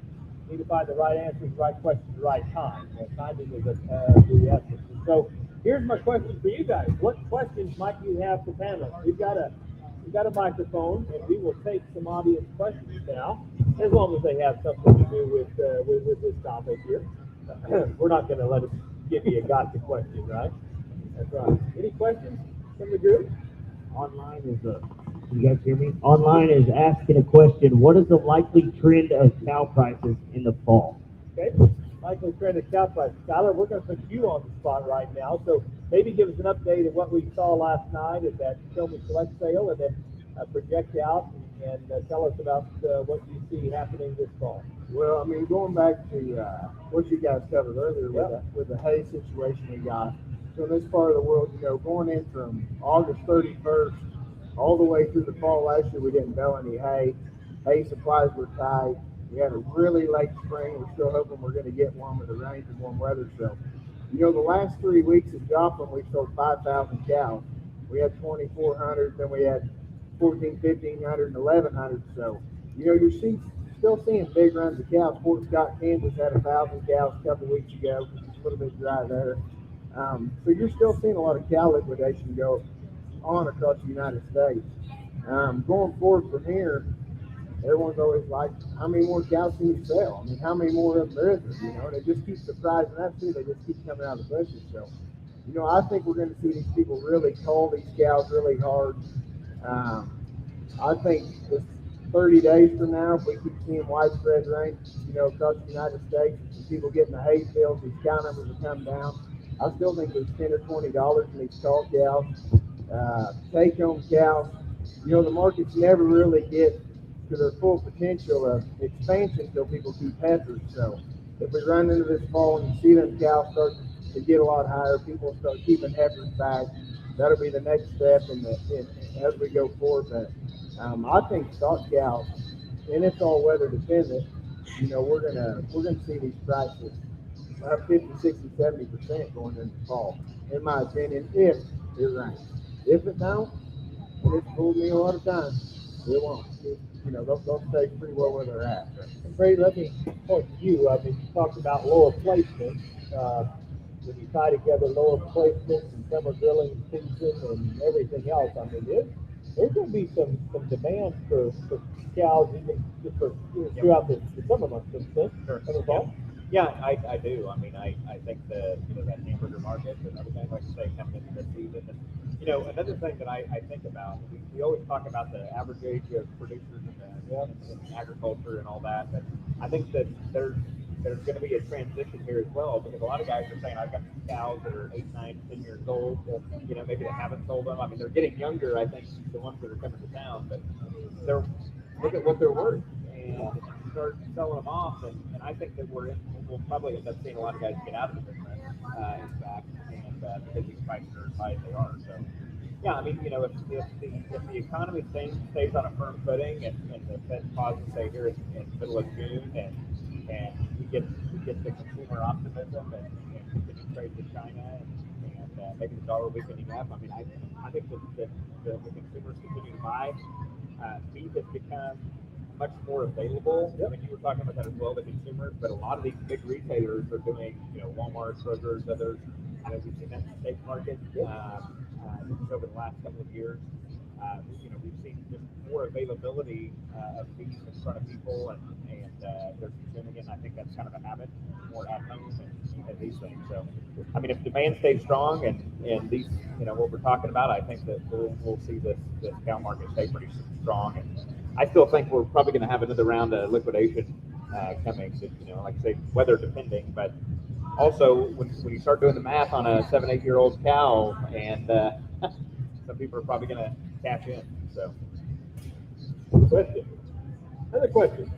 you need to find the right answers, the right questions, the right time. Timing is the essence. So here's my question for you guys: what questions might you have for panelists? We've got a microphone, and we will take some audience questions now, as long as they have something to do with this topic here. We're not going to let them give you a gotcha question, right? That's right. Any questions from the group? Online is can you guys hear me? Online is asking a question: what is the likely trend of cow prices in the fall? Okay, likely trend of cow prices. Tyler, we're going to put you on the spot right now. So maybe give us an update of what we saw last night at that Show Me Select sale, and then project out and tell us about what you see happening this fall. Well, I mean, going back to what you guys covered earlier with the hay situation we got. So in this part of the world, you know, going in from August 31st all the way through the fall last year, we didn't bale any hay. Hay supplies were tight. We had a really late spring. We're still hoping we're going to get one with the rains and warm weather. So, you know, the last 3 weeks of Joplin, we sold 5,000 cows. We had 2,400, then we had 14, 1,500, and 1,100. So, you know, you're still seeing big runs of cows. Fort Scott, Kansas had 1,000 cows a couple weeks ago. It's a little bit dry there. So you're still seeing a lot of cow liquidation go on across the United States. Going forward from here, everyone's always like, how many more cows can you sell? I mean, how many more of them there is there? You know, and it just keeps surprising us too. They just keep coming out of the bushes. So, you know, I think we're going to see these people really cull these cows really hard. I think it's 30 days from now, if we keep seeing widespread rain, you know, across the United States, and people getting the hay fields, these cow numbers will come down. I still think there's $10 or $20 in these tall cows. Take-home cows, you know, the markets never really get to their full potential of expansion until people keep heifers. So if we run into this fall and you see them cows start to get a lot higher, people start keeping heifers back. That'll be the next step as we go forward. But I think stock cows, and it's all weather dependent. You know, we're gonna see these prices up 50, 60, 70% going into the fall, in my opinion, if it rains. If it don't, and it's fooled me a lot of times, it won't. You know, they'll stay pretty well where they're at. And Brady, let me point to you. I mean, you talked about lower placement. When you tie together lower placements and summer grilling season and everything else, I mean, there's going to be some demand for cows even just for throughout the summer months, don't you think? Yeah, I do. I mean, I think that, you know, that hamburger market and everything, like you say, coming into the season. And, you know, another thing that I think about, we always talk about the average age of producers in agriculture and all that, but I think that there's going to be a transition here as well, because a lot of guys are saying, I've got cows that are 8, 9, 10 years old, you know, maybe they haven't sold them. I mean, they're getting younger, I think, the ones that are coming to town, but look at what they're worth and start selling them off. And I think that we'll probably end up seeing a lot of guys get out of the business, in fact, and because these prices are as high as they are. So, yeah, I mean, you know, if the economy stays on a firm footing and the Fed pauses, say, here in the middle of June, and we get the consumer optimism and continue trade with China and maybe the dollar weakening up, I mean, I think that the consumers continue to buy. Beef has become much more available. I mean, you were talking about that as well, the consumers, but a lot of these big retailers are doing, you know, Walmart, Kroger's, others. You know, we've seen that in the steak market just over the last couple of years. You know, we've seen just more availability of beef in front of people, and they're consuming it. And I think that's kind of a habit, more at home and these things. So, I mean, if demand stays strong and these, you know, what we're talking about, I think that we'll see this cow market stay pretty strong. And I still think we're probably going to have another round of liquidation coming. You know, like I say, weather depending, but also when you start doing the math on a 7, 8 year old cow, and some people are probably going to cash in. So, Another question.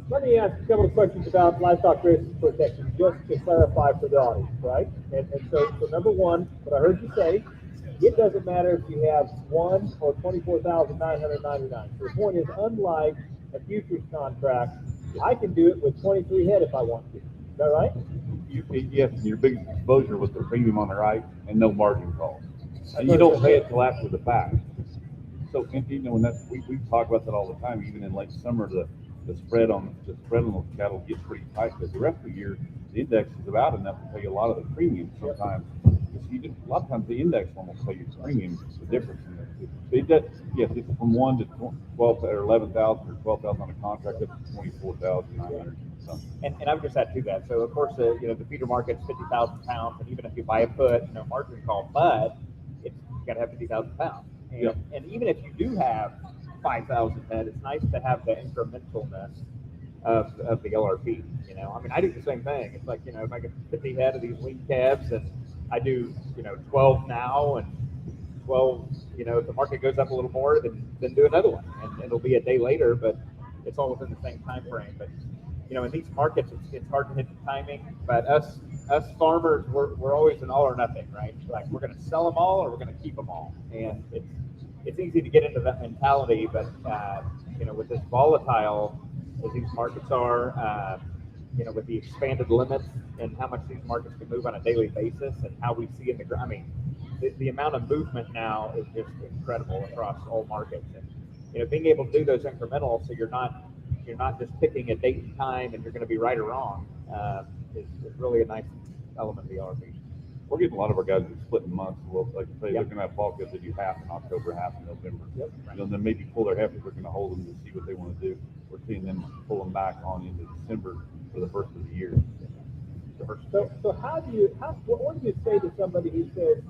Let me ask a couple of questions about livestock risk protection, just to clarify for the audience, right? And so number one, what I heard you say, it doesn't matter if you have 1 or 24,999. So the point is, unlike a futures contract, I can do it with 23 head if I want to. Is that right? Yes, your biggest exposure was the premium on the right and no margin call. And you don't pay it till after the fact. So, you know, and we talk about that all the time. Even in late summer, the spread on those cattle gets pretty tight, because the rest of the year the index is about enough to pay a lot of the premium sometimes. A lot of times the index one will tell you the premium, the difference in it does. Yes, it's from 1 to 12 or 11,000 or 12,000 on a contract up to 24,900 something. And I would just add to that. So of course, you know, the feeder market's 50,000 pounds, and even if you buy a put, no margin call, but it's got to have 50,000 pounds. And even if you do have 5,000 head, it's nice to have the incrementalness of the LRP. You know, I mean, I do the same thing. It's like, you know, if I get 50 head of these lean calves, and I do 12 now and 12. If the market goes up a little more, then do another one, and it'll be a day later, but it's all within the same time frame. But in these markets, it's hard to hit the timing. But us farmers, we're always an all or nothing, right? Like we're going to sell them all or we're going to keep them all, and it's easy to get into that mentality. But with this volatile as these markets are, with the expanded limits and how much these markets can move on a daily basis, and how we see in the ground, I mean, the amount of movement now is just incredible across all markets, and being able to do those incremental, so you're not just picking a date and time and you're going to be right or wrong, is really a nice element of the RV. We're getting a lot of our guys that split in months. Well, like I say, Yep. they're going to have fall guys that do half in October, half in November. Yep. Then maybe pull their heifers. They're going to hold them to see what they want to do. We're seeing them pull them back on into December for the first of the year. So what do you say to somebody who says,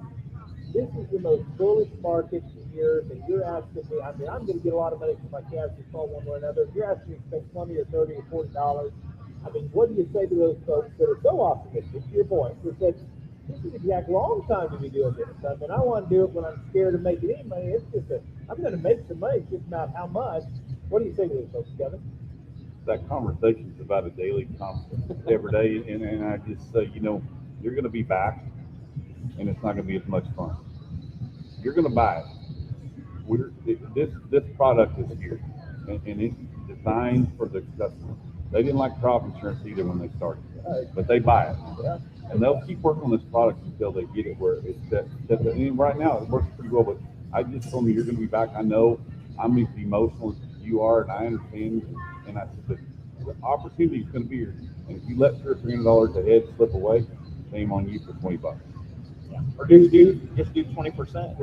this is the most bullish market in years, and you're asking me, I mean, I'm going to get a lot of money for my calves this fall one way or another. You're asking me to spend $20 or $30 or $40. I mean, what do you say to those folks that are so optimistic, to your point, that said, this is the exact wrong time to be doing this. I mean, I want to do it when I'm scared of making any money. It's just I'm going to make some money, it's just about how much. What do you say to those folks, Kevin? That conversation is about a daily conversation every day, and I just say, you're going to be back, and it's not going to be as much fun. You're going to buy it. This product is here, and it's designed for the customer. They didn't like crop insurance either when they started, but they buy it, and they'll keep working on this product until they get it where it's set. And right now it works pretty well, but I just told me you're going to be back. I know I'm as emotional as you are, and I understand. And I said, the opportunity is going to be here, and if you let $200 or $300 a head slip away, shame on you for $20. Yeah. Or just do 20%,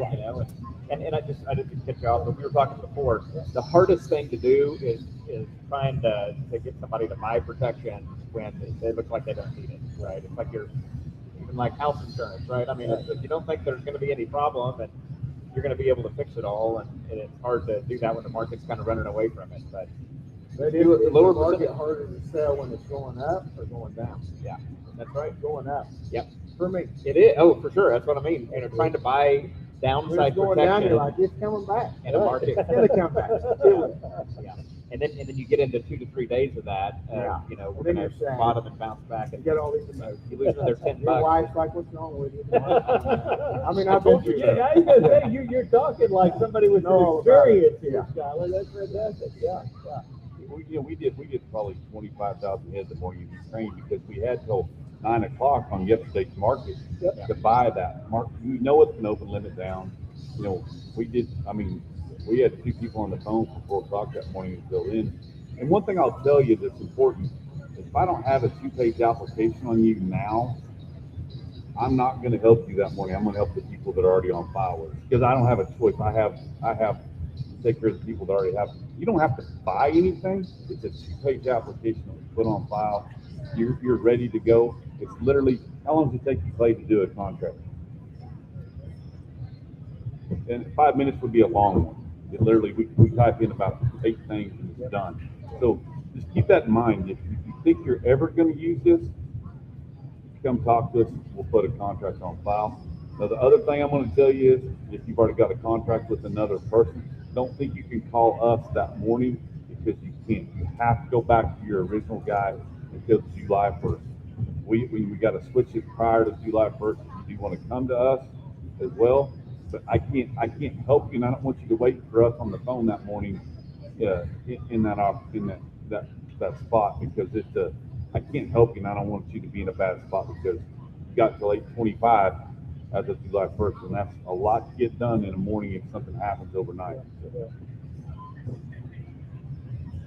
and I didn't catch you off, but we were talking before. The hardest thing to do is trying to get somebody to buy protection when they look like they don't need it, right? It's like even like house insurance, right? I mean, if you don't think there's going to be any problem and you're going to be able to fix it all, and it's hard to do that when the market's kind of running away from it. But is the market harder to sell when it's going up or going down? Yeah, that's right. Going up. Yep. For me. It is. Oh, for sure. That's what I mean. Trying to buy downside when it's going protection. down, you're like, it's coming back. In a market. It's going to come back. Yeah. And then you get into 2 to 3 days of that. We're going to bottom and bounce back. And you get all these emotions. You lose another $10. Your wife's like, what's wrong with you? I mean, I've been through Yeah, I was going to say, you're talking like somebody with some experience here, Skyler. That's fantastic. Yeah. We did probably 25,000 heads the morning you trained because we had till 9 o'clock on yesterday's market to buy that market. It's going to open limit down. We had 2 people on the phone for 4 o'clock that morning to fill in. And one thing I'll tell you that's important is if I don't have a 2-page application on you now, I'm not going to help you that morning. I'm going to help the people that are already on file with us because I don't have a choice. I have to take care of the people that already have. You don't have to buy anything. It's a 2-page application that we put on file. You're ready to go. It's literally, how long does it take you, Clay, to do a contract? And 5 minutes would be a long one. It literally, we type in about 8 things and it's done. So just keep that in mind. If you think you're ever going to use this, come talk to us. We'll put a contract on file. Now, the other thing I'm going to tell you is if you've already got a contract with another person, don't think you can call us that morning because you can't. You have to go back to your original guy until July 1st. We got to switch it prior to July 1st if you do want to come to us as well. But I can't help you, and I don't want you to wait for us on the phone that morning in that spot because I can't help you, and I don't want you to be in a bad spot because you got till 8:25 as of July 1st, and that's a lot to get done in the morning if something happens overnight.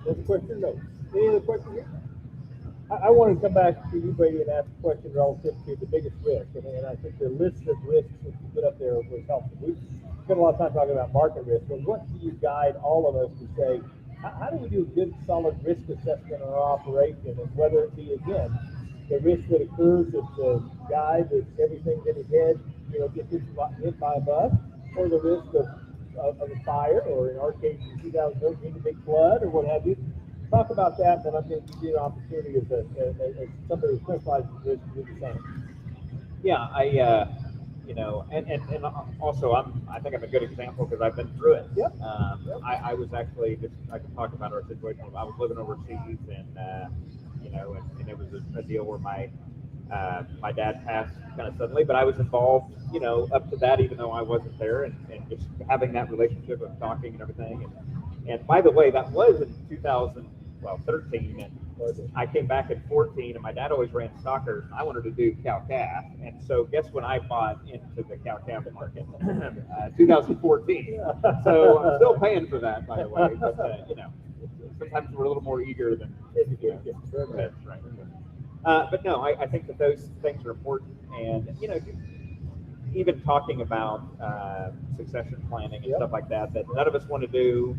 That's a question, no. Any other questions here? I want to come back to you, Brady, and ask a question relative to the biggest risk. And I think the list of risks that you put up there was helpful. We spent a lot of time talking about market risk, but what do you guide all of us to say, how do we do a good, solid risk assessment on our operation? And whether it be, again, the risk that occurs if the guy that everything's in his head, gets hit by a bus, or the risk of a fire, or in our case, in 2013, a big flood, or what have you. Talk about that, and I'm going to give you an opportunity as somebody who specializes in risk to do the same. Yeah, you know, and also I think I'm a good example because I've been through it. Yep. I was actually I can talk about our situation. I was living overseas, and you know, and it was a deal where my dad passed kind of suddenly, but I was involved, you know, up to that, even though I wasn't there, and just having that relationship of talking and everything. And by the way, that was in 2013, and I came back in 14, and my dad always ran stockers, and I wanted to do cow-calf. And so guess when I bought into the cow-calf market? 2014. So I'm still paying for that, by the way, but, you know, sometimes we're a little more eager than, you know, right. But no, I think that those things are important, and you know, even talking about succession planning and stuff like that none of us want to do.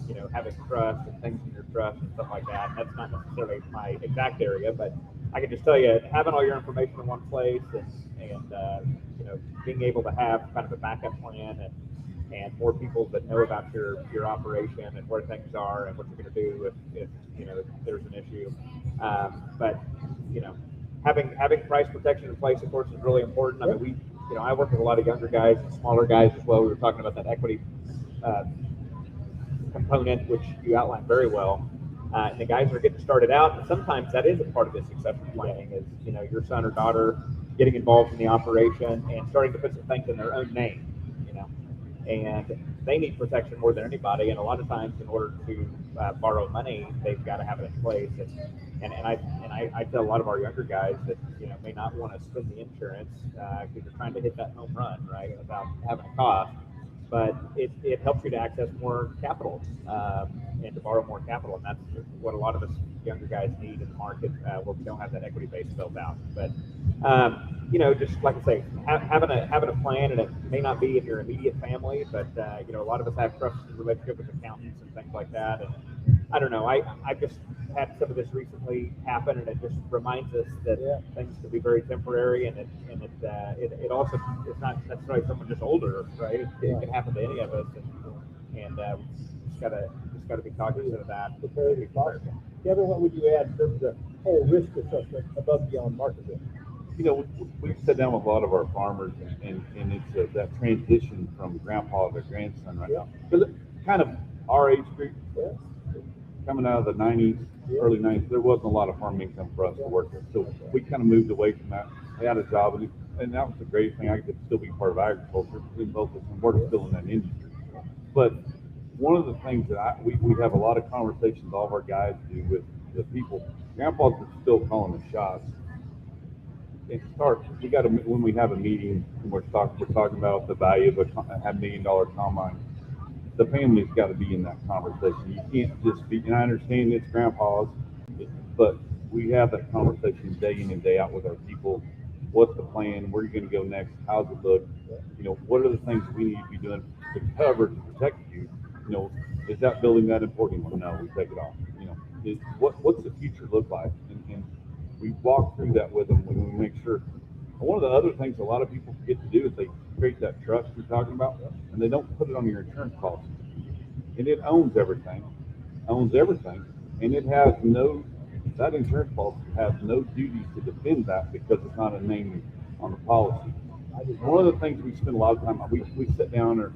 You know, having trust and things in your trust and stuff like that. And that's not necessarily my exact area, but I can just tell you, having all your information in one place and you know, being able to have kind of a backup plan and more people that know about your operation and where things are and what you're going to do if you know, if there's an issue. But you know, having price protection in place, of course, is really important. I mean, you know, I work with a lot of younger guys and smaller guys as well. We were talking about that equity component, which you outlined very well. And the guys are getting started out, and sometimes that is a part of the succession planning. Is, you know, your son or daughter getting involved in the operation and starting to put some things in their own name. You know, and they need protection more than anybody. And a lot of times, in order to borrow money, they've got to have it in place. And I tell a lot of our younger guys that, you know, may not want to spend the insurance because they're trying to hit that home run, right, without having a cost. But it helps you to access more capital and to borrow more capital, and that's what a lot of us younger guys need in the market where we don't have that equity base built out. But you know, just like I say, having a plan, and it may not be in your immediate family, but you know, a lot of us have trusted relationship with accountants and things like that. And I don't know, I just had some of this recently happen, and it just reminds us that things can be very temporary, and it also, it's not necessarily someone just older, right? It can happen to any of us, and just gotta be cognizant of that. Kevin, what would you add in terms of the whole risk assessment above and beyond market risk? You know, we sit down with a lot of our farmers, and it's that transition from grandpa to grandson right now. Because kind of our age group, coming out of the 90s, early 90s, there wasn't a lot of farm income for us to work with. So we kind of moved away from that. I had a job, and that was the great thing. I could still be part of agriculture, and both of us, and we're still in that industry. But one of the things that we have a lot of conversations, all of our guys do with the people. Grandpas are still calling the shots. It starts. We got to, when we have a meeting and we're talking about the value of a $500 million combine. The family's got to be in that conversation. You can't just be. And I understand it's grandpa's, but we have that conversation day in and day out with our people. What's the plan? Where are you going to go next? How's it look? You know, what are the things we need to be doing to cover, to protect you? You know, is that building that important? Well, no, we take it off. You know, what's the future look like? And we walk through that with them when we make sure. And one of the other things a lot of people forget to do is they create that trust you're talking about, and they don't put it on your insurance policy. And it owns everything, and it has that insurance policy has no duty to defend that because it's not a name on the policy. One of the things we spend a lot of time, we sit down or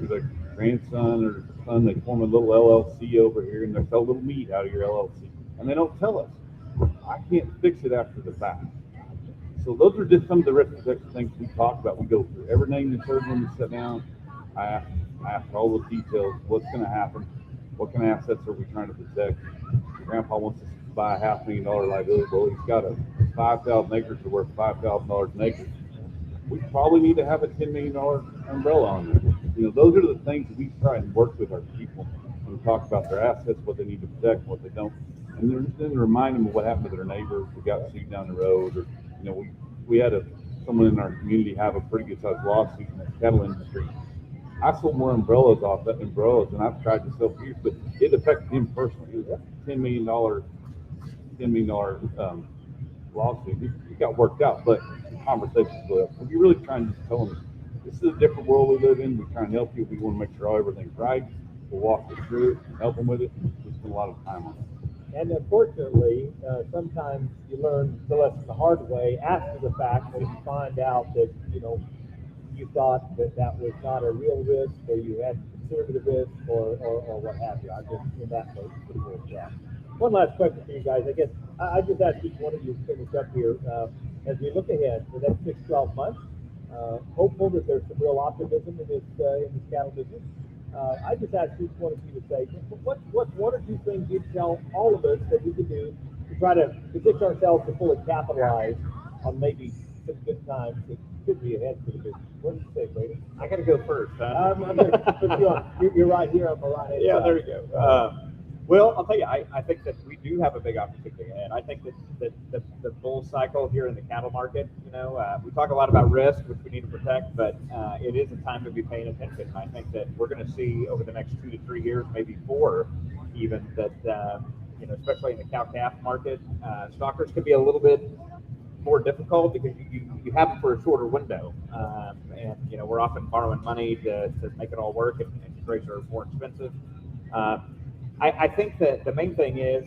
the grandson or the son, they form a little LLC over here, and they sell a little meat out of your LLC, and they don't tell us. I can't fix it after the fact. So those are just some of the risk protection things we talk about. We go through every name and third when we sit down. I ask all the details. What's going to happen? What kind of assets are we trying to protect? Grandpa wants us to buy a $500,000 liability. Well, he's got 5,000 acres are worth $5,000 an acre. We probably need to have a $10 million umbrella on there. You know, those are the things that we try and work with our people when we talk about their assets, what they need to protect, what they don't, and then remind them of what happened to their neighbors who got sued down the road, or you know, we had someone in our community have a pretty good sized lawsuit in the cattle industry. I sold more umbrellas off that umbrellas than I've tried to sell for years, but it affected him personally. It was a $10 million lawsuit. It got worked out, but the conversations were up. We're really trying to just tell them this is a different world we live in. We're trying to help you. We want to make sure everything's right. We'll walk you through it and help them with it. We spend a lot of time on it. And unfortunately, sometimes you learn the lesson the hard way after the fact when you find out that, you thought that that was not a real risk, or you had conservative risk, or what have you. I'm just in that boat pretty much. Yeah. One last question for you guys. I guess I just asked each one of you to finish up here. As we look ahead for the next 6, 12 months, hopeful that there's some real optimism in this cattle business. I just asked each one of you to say, what's one or two things you'd tell all of us that we can do to try to position ourselves to fully capitalize on maybe some good times that could be ahead for the business. What do you say, Brady? I got to go first. Huh? I'm going to put you on. You're right here on the right hand Yeah, side. there you go. Well, I'll tell you, I think that we do have a big opportunity, and I think that the bull cycle here in the cattle market, we talk a lot about risk, which we need to protect, but it is a time to be paying attention. And I think that we're going to see over the next 2 to 3 years, maybe 4, even that, especially in the cow-calf market, stockers can be a little bit more difficult because you have it for a shorter window, and we're often borrowing money to make it all work, and rates are more expensive. I think that the main thing is,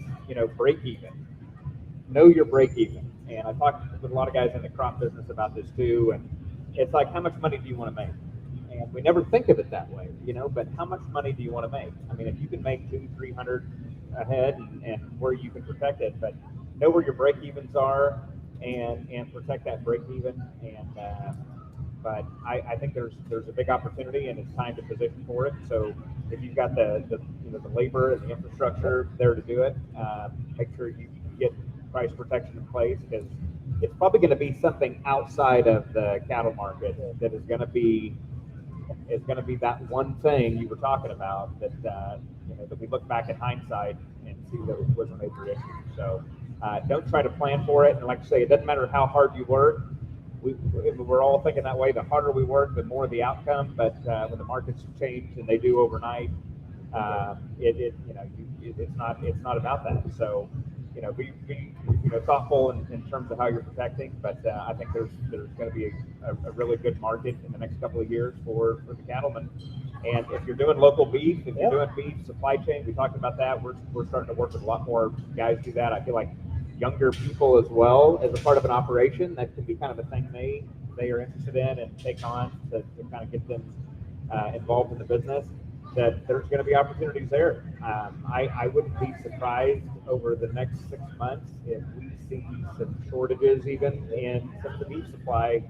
break even. Know your break even. And I talked with a lot of guys in the crop business about this too. And it's like, how much money do you want to make? And we never think of it that way, but how much money do you want to make? I mean, if you can make 200-300 ahead and where you can protect it, but know where your break evens are and protect that break even. But I think there's a big opportunity, and it's time to position for it. So if you've got the labor and the infrastructure there to do it, make sure you get price protection in place, because it's probably going to be something outside of the cattle market that is going to be that one thing you were talking about that that we look back in hindsight and see that it was a major issue. So don't try to plan for it. And like I say, it doesn't matter how hard you work. We're all thinking that way. The harder we work, the more the outcome. But when the markets change, and they do overnight, it's not about that. So be thoughtful in terms of how you're protecting. But I think there's going to be a really good market in the next couple of years for the cattlemen. And if you're doing local beef, if you're doing beef supply chain, we talked about that. We're starting to work with a lot more guys do that. I feel like younger people as well as a part of an operation, that can be kind of a thing they are interested in and take on to kind of get them involved in the business, that there's going to be opportunities there. I wouldn't be surprised over the next 6 months if we see some shortages even in some of the beef supply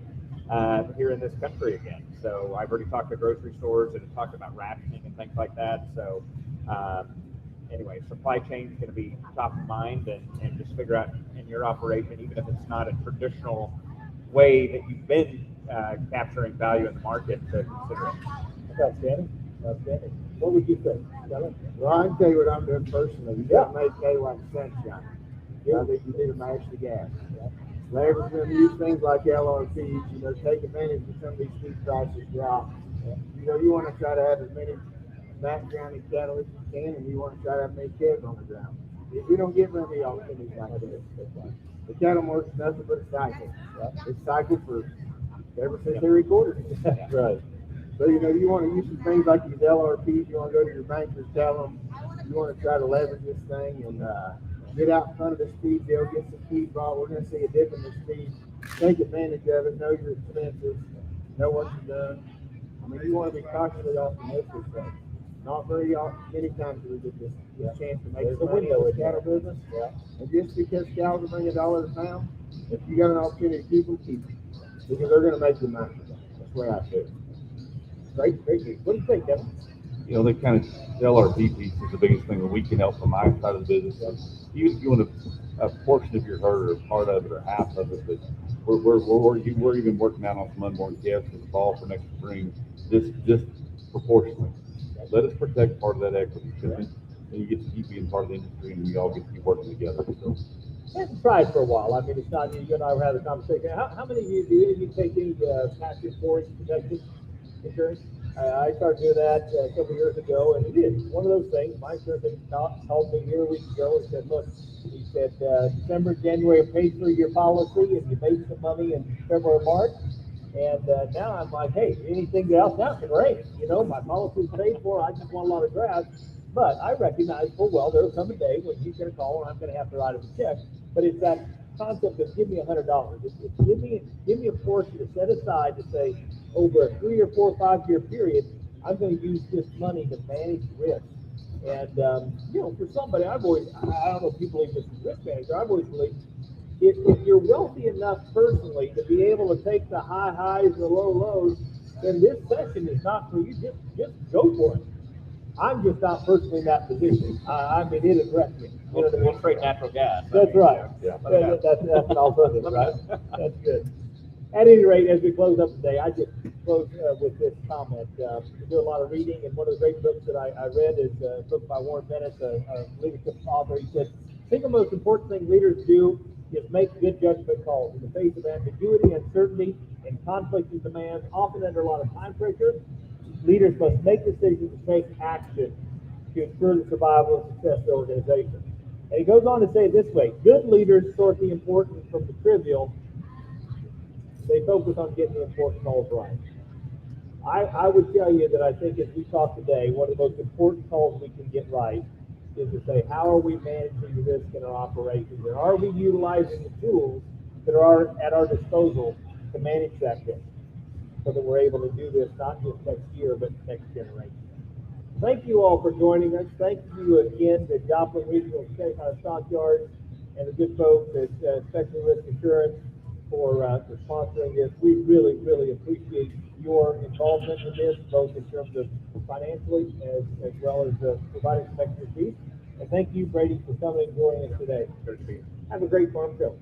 here in this country again. So I've already talked to grocery stores and talked about rationing and things like that. So anyway, supply chain is going to be top of mind, and just figure out in your operation, even if it's not a traditional way that you've been capturing value in the market, to consider it. Outstanding. Outstanding. What would you say, Kevin? Well, I can tell you what I'm doing personally. You got to make hay like sunshine. I think you need to mash the gas. Labor's going to use things like LRPs, take advantage of some of these feed prices drop. You want to try to have as many backgrounding cattle as you can, and you want to try to have many calves on the ground. If we don't get many opportunities like this, the cattle market's nothing but a cycle. It's cycled for ever since they recorded it. Right. So, you want to use some things like these LRPs. You want to go to your bankers, tell them you want to try to leverage this thing and get out in front of this feed deal, get some feed bought. We're going to see a dip in this feed. Take advantage of it. Know your expenses. Know what you've done. I mean, you want to be cautiously optimistic, but not very many times do we get this chance to make some money in the cattle business. And just because cows are bringing $1 a pound, if you got an opportunity to keep them, because they're going to make you money. That's the way I feel. Great. What do you think, Kevin? The kind of LRP piece is the biggest thing that we can help from my side of the business. Even if you want a portion of your herd or part of it or half of it, but we're even working out on some unborn calves for the fall for next spring, just proportionally. Let us protect part of that equity, because then you get to keep being part of the industry, and we all get to keep working together. So. Haven't tried for a while. I mean, it's not, you and I were having a conversation. How many of you, do any of you take any passive forage protection insurance? I started doing that a couple years ago, and it is one of those things. My insurance agent called me here a week ago and said, look, he said, December, January, paid for your policy, and you made some money in February, March. And now I'm like, hey, anything else now can raise. My policy's paid for. I just want a lot of grass. But I recognize full well there'll come a day when he's going to call and I'm going to have to write him a check. But it's that concept of give me $100. It's give me a portion to set aside to say over a 3 or 4 or 5 year period, I'm going to use this money to manage risk. And you know, for somebody, I don't know if you believe this is risk manager. I've always believed if you're wealthy enough personally to be able to take the high highs and the low lows, then this session is not for you. Just go for it. I'm just not personally in that position. I mean, it addressed me. You know what I mean? We'll trade natural gas. That's right. Yeah. That's an alternative, right? That's good. At any rate, as we close up today, I just close with this comment. We do a lot of reading, and one of the great books that I read is a book by Warren Bennett, a leadership author. He said, the single most important thing leaders do is make good judgment calls in the face of ambiguity, uncertainty, and conflicting demands, often under a lot of time pressure. Leaders must make decisions and take action to ensure the survival and success of the organization. And he goes on to say it this way: good leaders sort the important from the trivial. They focus on getting the important calls right. I would tell you that I think as we talk today, one of the most important calls we can get right is to say, how are we managing the risk in our operations? And are we utilizing the tools that are at our disposal to manage that risk so that we're able to do this not just next year, but next generation? Thank you all for joining us. Thank you again to Joplin Regional Stockyards and the good folks at Special Risk Insurance for sponsoring this. We really, really appreciate your involvement in this, both in terms of financially as well as providing some expertise. And thank you, Brady, for coming and joining us today. Have a great farm show.